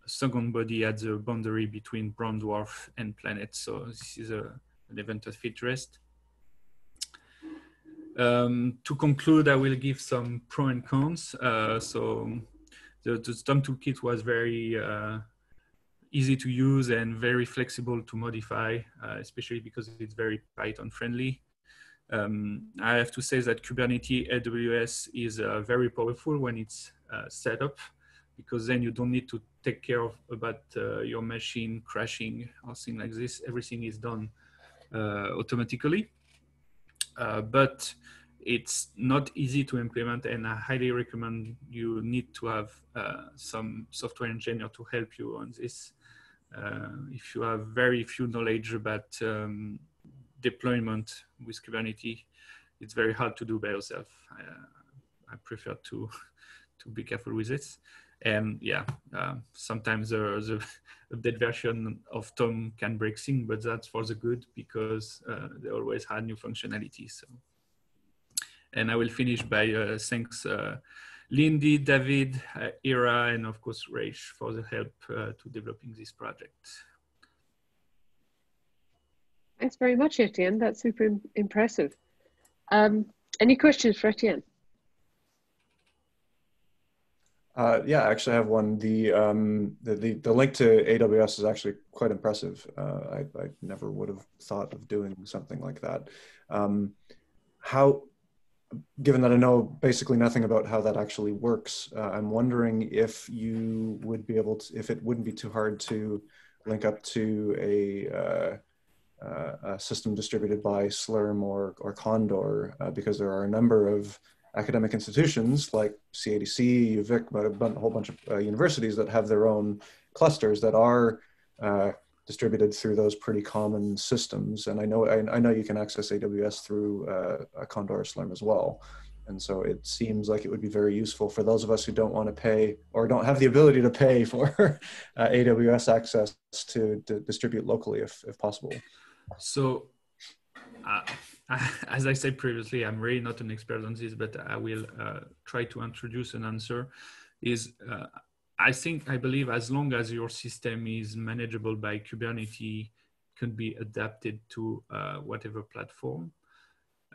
I: second body at the boundary between brown dwarf and planet. So this is an event of interest. To conclude, I will give some pros and cons. So the TOM Toolkit was very easy to use and very flexible to modify, especially because it's very Python friendly. I have to say that Kubernetes AWS is very powerful when it's set up, because then you don't need to take care of about your machine crashing or things like this. Everything is done automatically. but it's not easy to implement, and I highly recommend you need to have some software engineer to help you on this. If you have very few knowledge about deployment with Kubernetes, it's very hard to do by yourself. I prefer to be careful with it. And yeah, sometimes the update version of Tom can break things, but that's for the good because they always had new functionality. So, and I will finish by thanks Lindy, David, Ira, and of course Rach for the help to developing this project.
A: Thanks very much, Etienne. That's super impressive. Any questions for Etienne?
D: Yeah, I actually have one. The link to AWS is actually quite impressive. I never would have thought of doing something like that. Given that I know basically nothing about how that actually works, I'm wondering if you would be able to, if it wouldn't be too hard to link up to a system distributed by Slurm or Condor, because there are a number of academic institutions like CADC, UVic, but a whole bunch of universities that have their own clusters that are distributed through those pretty common systems. And I know you can access AWS through a Condor or Slurm as well. And so it seems like it would be very useful for those of us who don't want to pay or don't have the ability to pay for AWS access to distribute locally if possible. So
I: as I said previously, I'm really not an expert on this, but I will try to introduce an answer. I believe as long as your system is manageable by Kubernetes, can be adapted to whatever platform.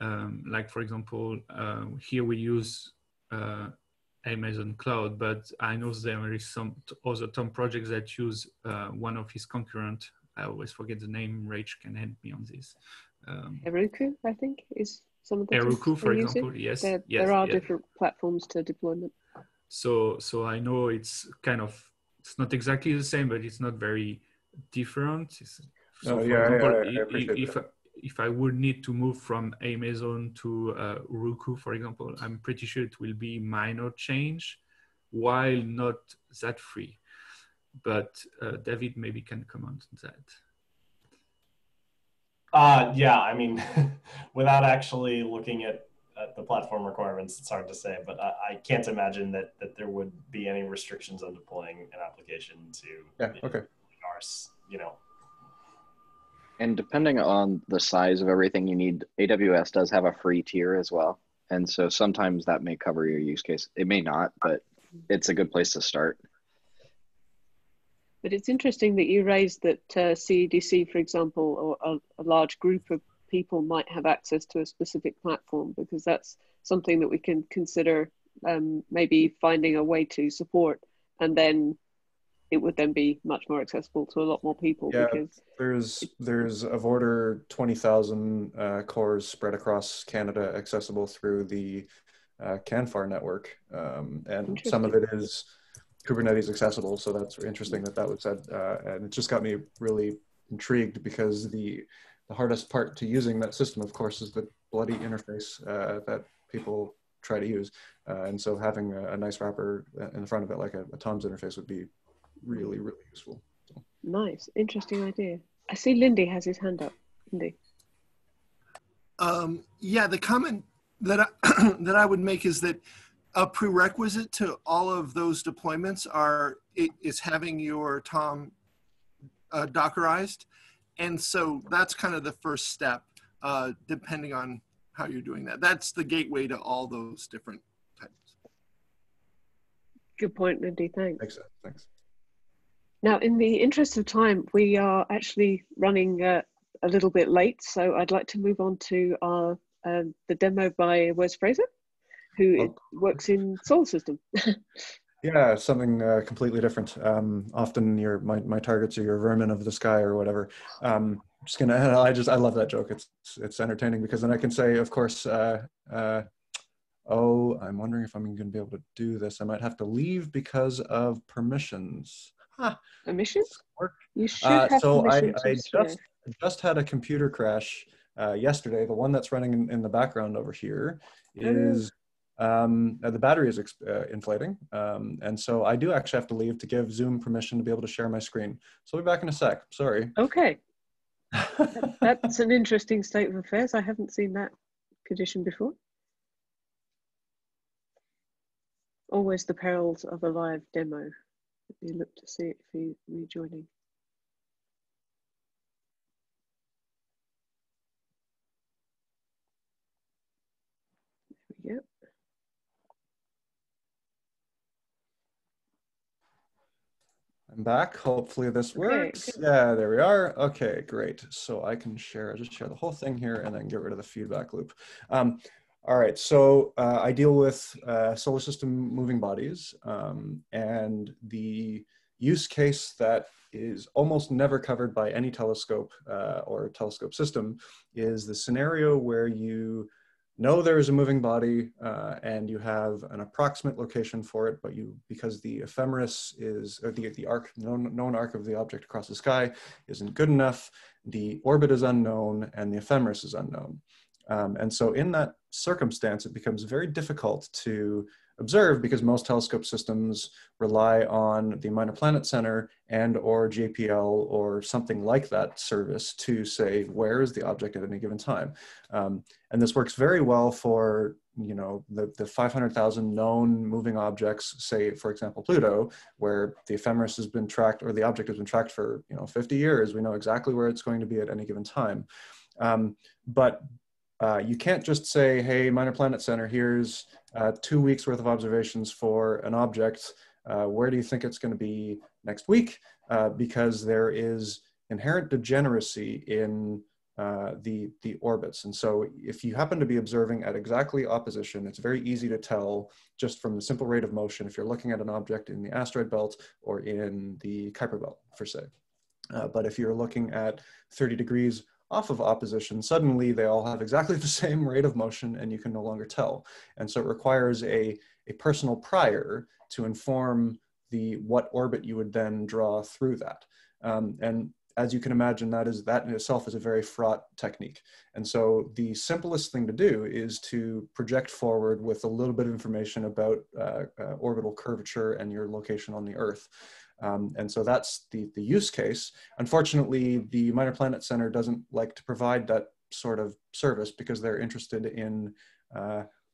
I: Like for example, here we use Amazon Cloud, but I know there is some other Tom projects that use one of his concurrent. I always forget the name. Rach can help me on this.
A: Heroku, I think, is some of the
I: Heroku, for example. Yes,
A: there are different platforms to deployment.
I: So I know it's not exactly the same, but it's not very different. So for example, if I would need to move from Amazon to Heroku, for example, I'm pretty sure it will be minor change, while not that free. But David maybe can comment on that.
E: Yeah, I mean, without actually looking at the platform requirements, it's hard to say, but I can't imagine that there would be any restrictions on deploying an application to ours, you know.
J: And depending on the size of everything you need, AWS does have a free tier as well. And so sometimes that may cover your use case. It may not, but it's a good place to start.
A: But it's interesting that you raised that CADC, for example, or a large group of people might have access to a specific platform, because that's something that we can consider maybe finding a way to support, and then it would then be much more accessible to a lot more people.
D: Yeah,
A: because
D: there's of order 20,000 cores spread across Canada accessible through the CanFAR network, and some of it is Kubernetes accessible, so that's interesting that was said, and it just got me really intrigued, because the hardest part to using that system, of course, is the bloody interface that people try to use, and so having a nice wrapper in front of it, like a Tom's interface, would be really, really useful. So.
A: Nice, interesting idea. I see Lindy has his hand up. Lindy.
K: Yeah, the comment that that I would make is that a prerequisite to all of those deployments is having your Tom Dockerized. And so that's kind of the first step, depending on how you're doing that. That's the gateway to all those different types.
A: Good point, Lindy, thanks.
D: Thanks.
A: Now, in the interest of time, we are actually running a little bit late, so I'd like to move on to our the demo by Wes Fraser, who works in solar system.
D: Yeah, something completely different. Often my targets are your vermin of the sky or whatever. Just gonna, I love that joke. It's entertaining, because then I can say, of course, oh, I'm wondering if I'm going to be able to do this. I might have to leave because of permissions.
A: Permissions? You should have
D: so
A: permissions.
D: I just had a computer crash yesterday. The one that's running in the background over here is the battery is inflating. And so I do actually have to leave to give Zoom permission to be able to share my screen. So I'll be back in a sec. Sorry.
A: Okay. That's an interesting state of affairs. I haven't seen that condition before. Always the perils of a live demo. Let me look to see if he's rejoining. There we go.
D: I'm back. Hopefully this works. Okay. Yeah, there we are. Okay, great. So I can share, just share the whole thing here and then get rid of the feedback loop. All right, so I deal with solar system moving bodies, and the use case that is almost never covered by any telescope or telescope system is the scenario where you know there is a moving body and you have an approximate location for it, but because the ephemeris is, or the arc, known arc of the object across the sky isn't good enough, the orbit is unknown and the ephemeris is unknown. And so in that circumstance, it becomes very difficult to observe because most telescope systems rely on the Minor Planet Center and or JPL or something like that service to say, where is the object at any given time? And this works very well for, you know, the 500,000 known moving objects, say, for example, Pluto, where the ephemeris has been tracked or the object has been tracked for, 50 years. We know exactly where it's going to be at any given time. But you can't just say, hey, Minor Planet Center, here's 2 weeks worth of observations for an object. Where do you think it's going to be next week? Because there is inherent degeneracy in the orbits. And so if you happen to be observing at exactly opposition, it's very easy to tell just from the simple rate of motion if you're looking at an object in the asteroid belt or in the Kuiper belt, per se. But if you're looking at 30 degrees off of opposition, suddenly they all have exactly the same rate of motion and you can no longer tell. And so it requires a personal prior to inform what orbit you would then draw through that. And as you can imagine, that in itself is a very fraught technique. And so the simplest thing to do is to project forward with a little bit of information about orbital curvature and your location on the Earth. And so that's the use case. Unfortunately, the Minor Planet Center doesn't like to provide that sort of service because they're interested in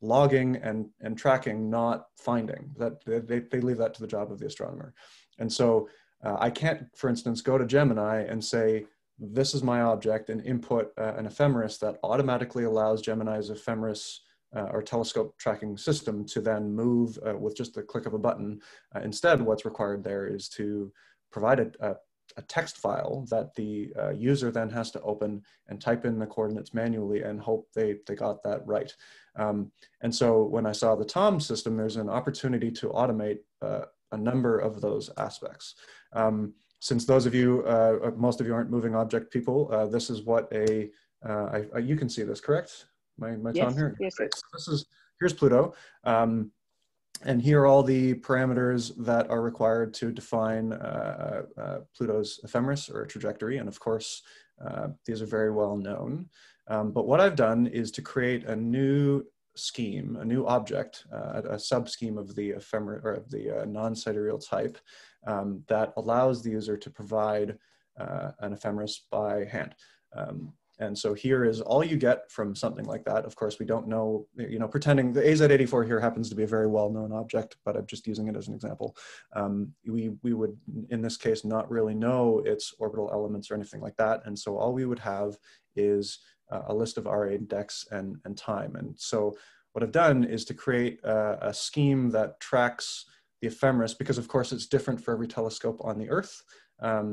D: logging and tracking, not finding. That they leave that to the job of the astronomer. And so I can't, for instance, go to Gemini and say, this is my object, and input an ephemeris that automatically allows Gemini's ephemeris or telescope tracking system to then move with just the click of a button. Instead, what's required there is to provide a text file that the user then has to open and type in the coordinates manually and hope they got that right. And so when I saw the TOM system, there's an opportunity to automate a number of those aspects. Since those of you, most of you aren't moving object people, this is what you can see this, correct? My
A: yes,
D: TOM here?
A: Yes,
D: right. So here's Pluto. And here are all the parameters that are required to define Pluto's ephemeris or trajectory. And of course, these are very well known. But what I've done is to create a new scheme, a new object, a sub-scheme of the ephemeris or of the non-sidereal type that allows the user to provide an ephemeris by hand. And so here is all you get from something like that. Of course, we don't know, pretending the AZ84 here happens to be a very well-known object, but I'm just using it as an example. We would, in this case, not really know its orbital elements or anything like that. And so all we would have is a list of RA index and time. And so what I've done is to create a scheme that tracks the ephemeris, because of course it's different for every telescope on the Earth.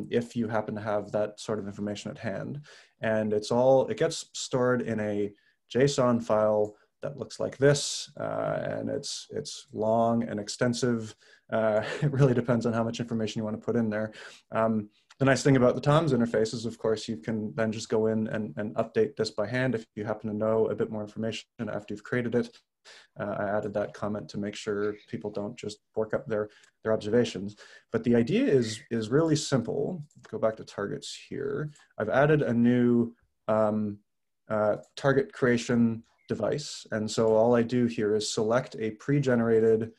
D: If you happen to have that sort of information at hand. And it gets stored in a JSON file that looks like this, and it's long and extensive. It really depends on how much information you want to put in there. The nice thing about the TOMS interface is, of course, you can then just go in and update this by hand if you happen to know a bit more information after you've created it. I added that comment to make sure people don't just work up their observations. But the idea is really simple. Go back to targets here. I've added a new target creation device. And so all I do here is select a pre-generated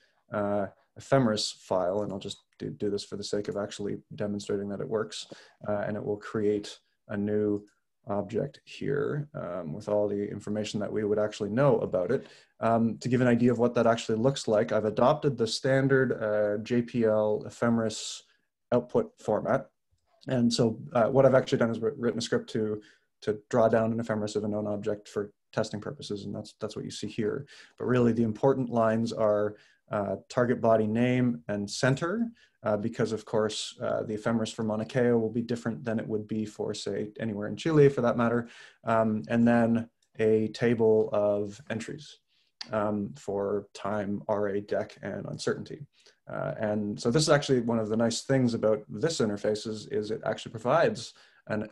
D: ephemeris file, and I'll just do this for the sake of actually demonstrating that it works, and it will create a new object here with all the information that we would actually know about it. To give an idea of what that actually looks like, I've adopted the standard JPL ephemeris output format. And so what I've actually done is written a script to draw down an ephemeris of a known object for testing purposes, and that's what you see here. But really the important lines are target body name and center, because of course the ephemeris for Mauna Kea will be different than it would be for, say, anywhere in Chile for that matter, and then a table of entries for time, RA, DEC, and uncertainty. And so this is actually one of the nice things about this interface is it actually provides an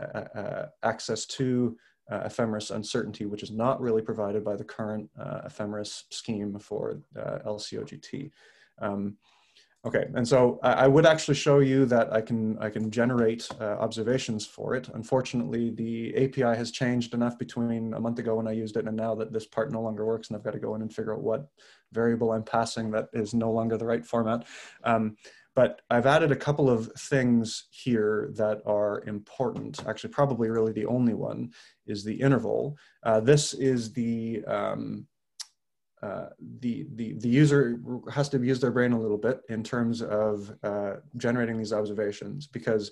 D: access to ephemeris uncertainty, which is not really provided by the current ephemeris scheme for LCOGT. Okay, and so I would actually show you that I can generate observations for it. Unfortunately, the API has changed enough between a month ago when I used it and now that this part no longer works, and I've got to go in and figure out what variable I'm passing that is no longer the right format. But I've added a couple of things here that are important. Actually, probably really the only one is the interval. This is the user has to use their brain a little bit in terms of generating these observations, because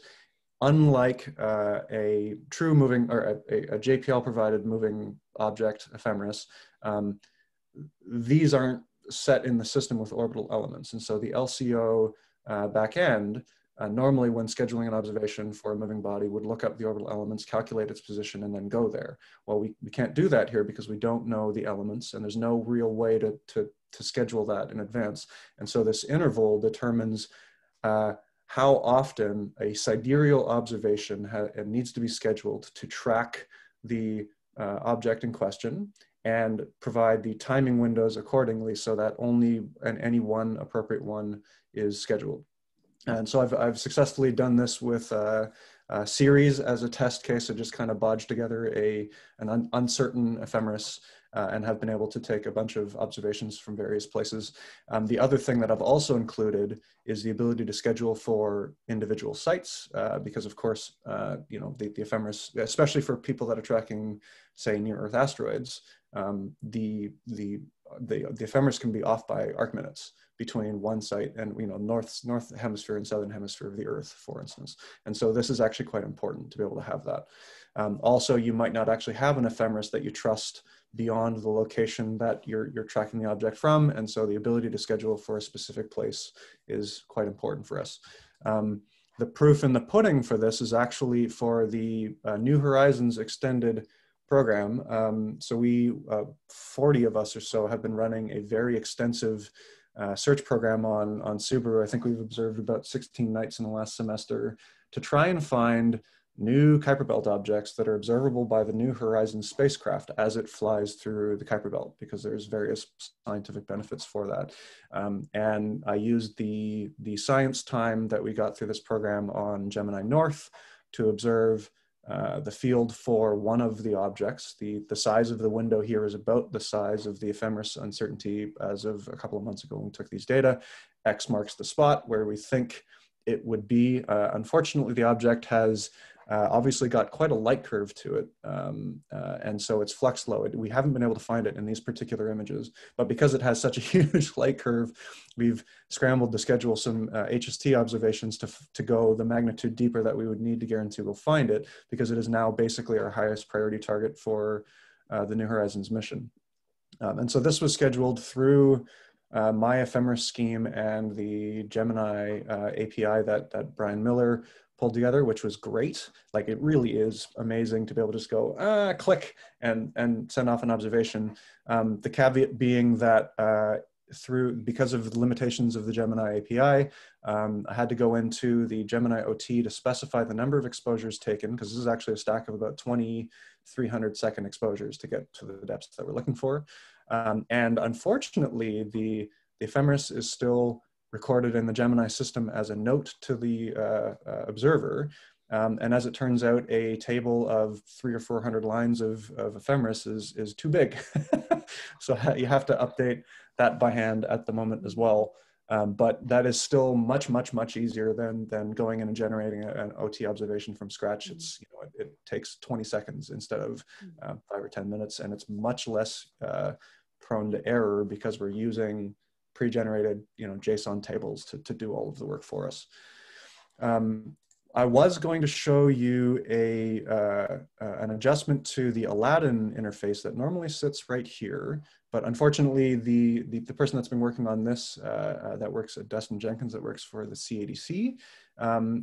D: unlike a true moving or a JPL provided moving object ephemeris, these aren't set in the system with orbital elements. And so the LCO backend, normally when scheduling an observation for a moving body, would look up the orbital elements, calculate its position, and then go there. Well, we can't do that here because we don't know the elements, and there's no real way to schedule that in advance. And so this interval determines how often a sidereal observation needs to be scheduled to track the object in question and provide the timing windows accordingly so that only any one appropriate one is scheduled. And so I've successfully done this with Ceres as a test case. I just kind of bodged together an uncertain ephemeris and have been able to take a bunch of observations from various places. The other thing that I've also included is the ability to schedule for individual sites, because of course, you know, the ephemeris, especially for people that are tracking, say, near-Earth asteroids, the ephemeris can be off by arc minutes between one site and, you know, north hemisphere and southern hemisphere of the Earth, for instance. And so this is actually quite important to be able to have that. Also, you might not actually have an ephemeris that you trust beyond the location that you're tracking the object from, and so the ability to schedule for a specific place is quite important for us. The proof in the pudding for this is actually for the New Horizons extended program. So we, 40 of us or so, have been running a very extensive search program on Subaru. I think we've observed about 16 nights in the last semester to try and find new Kuiper Belt objects that are observable by the New Horizons spacecraft as it flies through the Kuiper Belt, because there's various scientific benefits for that. And I used the science time that we got through this program on Gemini North to observe the field for one of the objects. The size of the window here is about the size of the ephemeris uncertainty as of a couple of months ago when we took these data. X marks the spot where we think it would be. Unfortunately, the object has obviously got quite a light curve to it, and so it's flux low. We haven't been able to find it in these particular images, but because it has such a huge light curve, we've scrambled to schedule some HST observations to go the magnitude deeper that we would need to guarantee we'll find it, because it is now basically our highest priority target for the New Horizons mission. And so this was scheduled through my ephemeris scheme and the Gemini API that Brian Miller pulled together, which was great. Like, it really is amazing to be able to just go click and send off an observation. The caveat being that because of the limitations of the Gemini API, I had to go into the Gemini OT to specify the number of exposures taken, because this is actually a stack of about 2,300 second exposures to get to the depths that we're looking for. And unfortunately, the ephemeris is still recorded in the Gemini system as a note to the observer. And as it turns out, a table of 300 or 400 lines of ephemeris is too big. So you have to update that by hand at the moment as well. But that is still much, much, much easier than going in and generating an OT observation from scratch. It's, it takes 20 seconds instead of 5 or 10 minutes, and it's much less prone to error because we're using pre-generated, JSON tables to do all of the work for us. I was going to show you an adjustment to the Aladdin interface that normally sits right here, but unfortunately the person that's been working on this, that works at Destin Jenkins, that works for the CADC,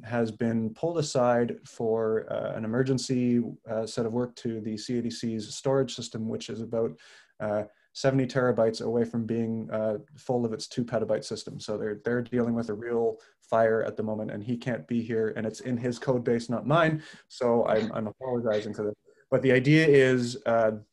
D: has been pulled aside for an emergency set of work to the CADC's storage system, which is about 70 terabytes away from being full of its 2 petabyte system. So they're dealing with a real fire at the moment, and he can't be here, and it's in his code base, not mine. So I'm apologizing for this. But the idea is, the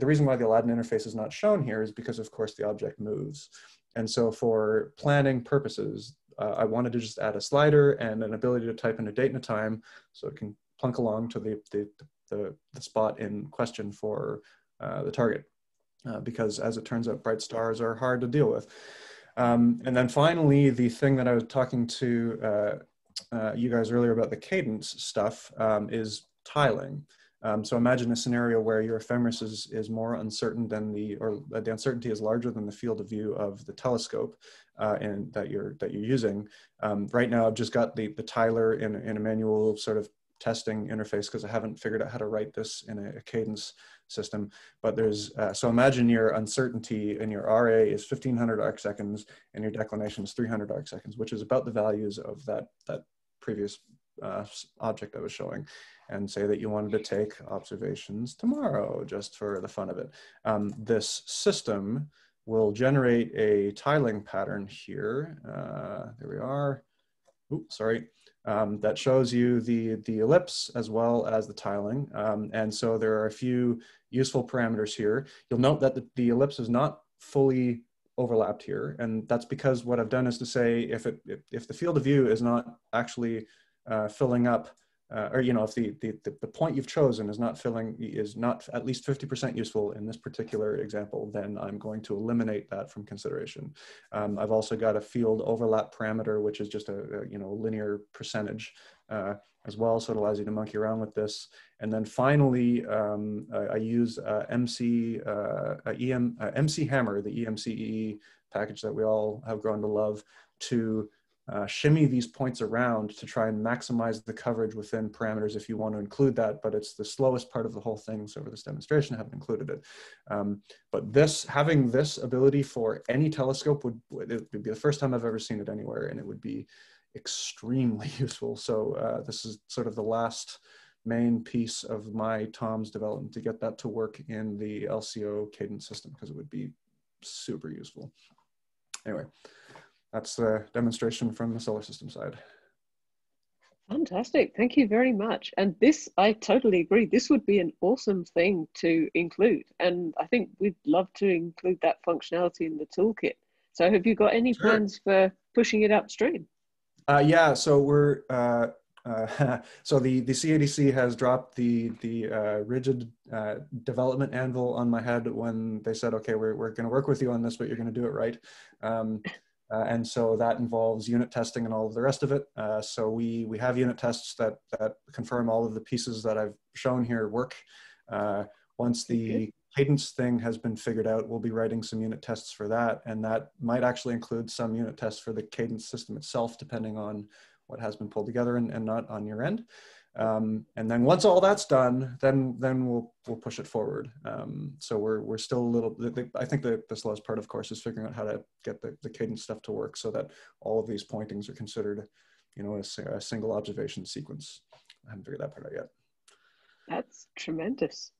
D: reason why the Aladdin interface is not shown here is because, of course, the object moves. And so for planning purposes, I wanted to just add a slider and an ability to type in a date and a time so it can plunk along to the spot in question for the target. Because as it turns out, bright stars are hard to deal with. And then finally, the thing that I was talking to you guys earlier about the cadence stuff is tiling. So imagine a scenario where your ephemeris is more uncertain than the uncertainty is larger than the field of view of the telescope and that you're using. Right now, I've just got the tiler in a manual sort of testing interface because I haven't figured out how to write this in a cadence system. But there's, so imagine your uncertainty in your RA is 1500 arc seconds and your declination is 300 arc seconds, which is about the values of that previous object I was showing. And say that you wanted to take observations tomorrow just for the fun of it. This system will generate a tiling pattern here. There we are. Oops, sorry. That shows you the ellipse as well as the tiling. And so there are a few useful parameters here. You'll note that the ellipse is not fully overlapped here. And that's because what I've done is to say if the field of view is not actually filling up, or if the point you've chosen is not at least 50% useful in this particular example, then I'm going to eliminate that from consideration. I've also got a field overlap parameter, which is just a linear percentage as well, so it allows you to monkey around with this. And then finally, I use MC Hammer, the EMCE package that we all have grown to love, to shimmy these points around to try and maximize the coverage within parameters if you want to include that, but it's the slowest part of the whole thing. So for this demonstration, I haven't included it. But having this ability for any telescope would be the first time I've ever seen it anywhere, and it would be extremely useful. So this is sort of the last main piece of my TOM's development to get that to work in the LCO cadence system, because it would be super useful. Anyway. That's the demonstration from the solar system side.
A: Fantastic, thank you very much. And this, I totally agree, this would be an awesome thing to include. And I think we'd love to include that functionality in the toolkit. So have you got any plans for pushing it upstream?
D: Yeah, so we're, so the CADC has dropped the rigid development anvil on my head when they said, okay, we're going to work with you on this, but you're going to do it right. And so that involves unit testing and all of the rest of it. So we have unit tests that confirm all of the pieces that I've shown here work. Once the cadence thing has been figured out, we'll be writing some unit tests for that. And that might actually include some unit tests for the cadence system itself, depending on what has been pulled together and not on your end. And then once all that's done, then we'll push it forward. So we're still a little, I think the slowest part, of course, is figuring out how to get the cadence stuff to work so that all of these pointings are considered, a single observation sequence. I haven't figured that part out yet.
A: That's tremendous.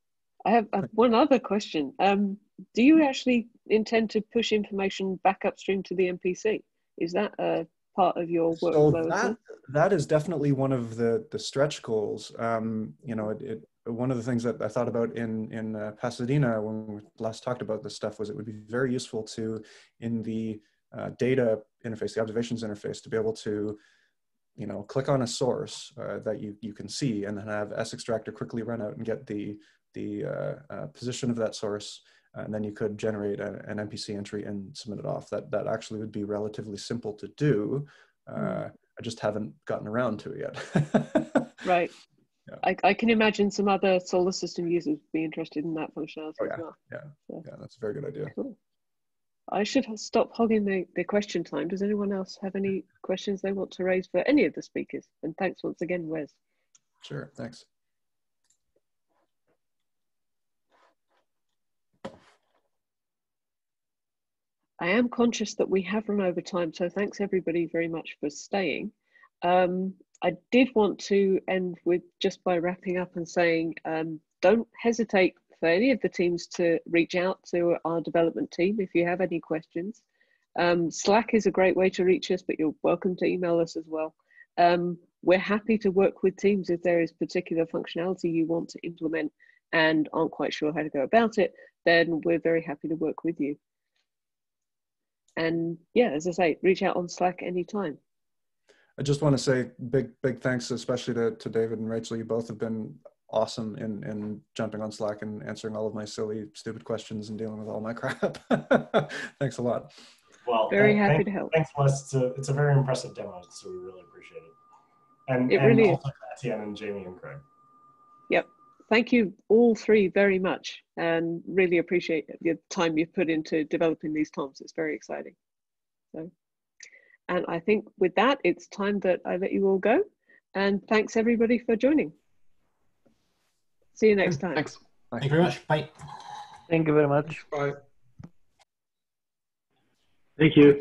A: I have one other question. Do you actually intend to push information back upstream to the MPC? Is that a part of your workflow?
D: So that is definitely one of the stretch goals. One of the things that I thought about in Pasadena when we last talked about this stuff was it would be very useful to, in the data interface, the observations interface, to be able to you know, click on a source that you can see, and then have sextractor quickly run out and get the position of that source, and then you could generate an MPC entry and submit it off. That actually would be relatively simple to do. I just haven't gotten around to it yet.
A: Right.
D: Yeah.
A: I can imagine some other solar system users would be interested in that functionality as well.
D: Yeah,
A: So,
D: yeah, that's a very good idea.
A: cool. I should stop hogging the question time. Does anyone else have any questions they want to raise for any of the speakers? And thanks once again, Wes.
D: Sure, thanks.
A: I am conscious that we have run over time, so thanks everybody very much for staying. I did want to end with just by wrapping up and saying, don't hesitate for any of the teams to reach out to our development team if you have any questions. Slack is a great way to reach us, but you're welcome to email us as well. We're happy to work with teams if there is particular functionality you want to implement and aren't quite sure how to go about it, then we're very happy to work with you. And yeah, as I say, reach out on Slack anytime.
D: I just want to say big thanks, especially to David and Rachel. You both have been awesome in jumping on Slack and answering all of my silly, stupid questions and dealing with all my crap. Thanks a lot.
E: Well,
A: very happy to help.
E: Thanks, Wes. It's a very impressive demo, so we really appreciate it. And
A: really
E: also Etienne and Jamie and Craig.
A: Yep. Thank you all three very much, and really appreciate the time you've put into developing these TOMs. It's very exciting. So, and I think with that, it's time that I let you all go. And thanks everybody for joining. See you next time.
G: Thanks.
L: Thank you very much. Bye.
M: Thank you very much.
I: Bye.
M: Thank you.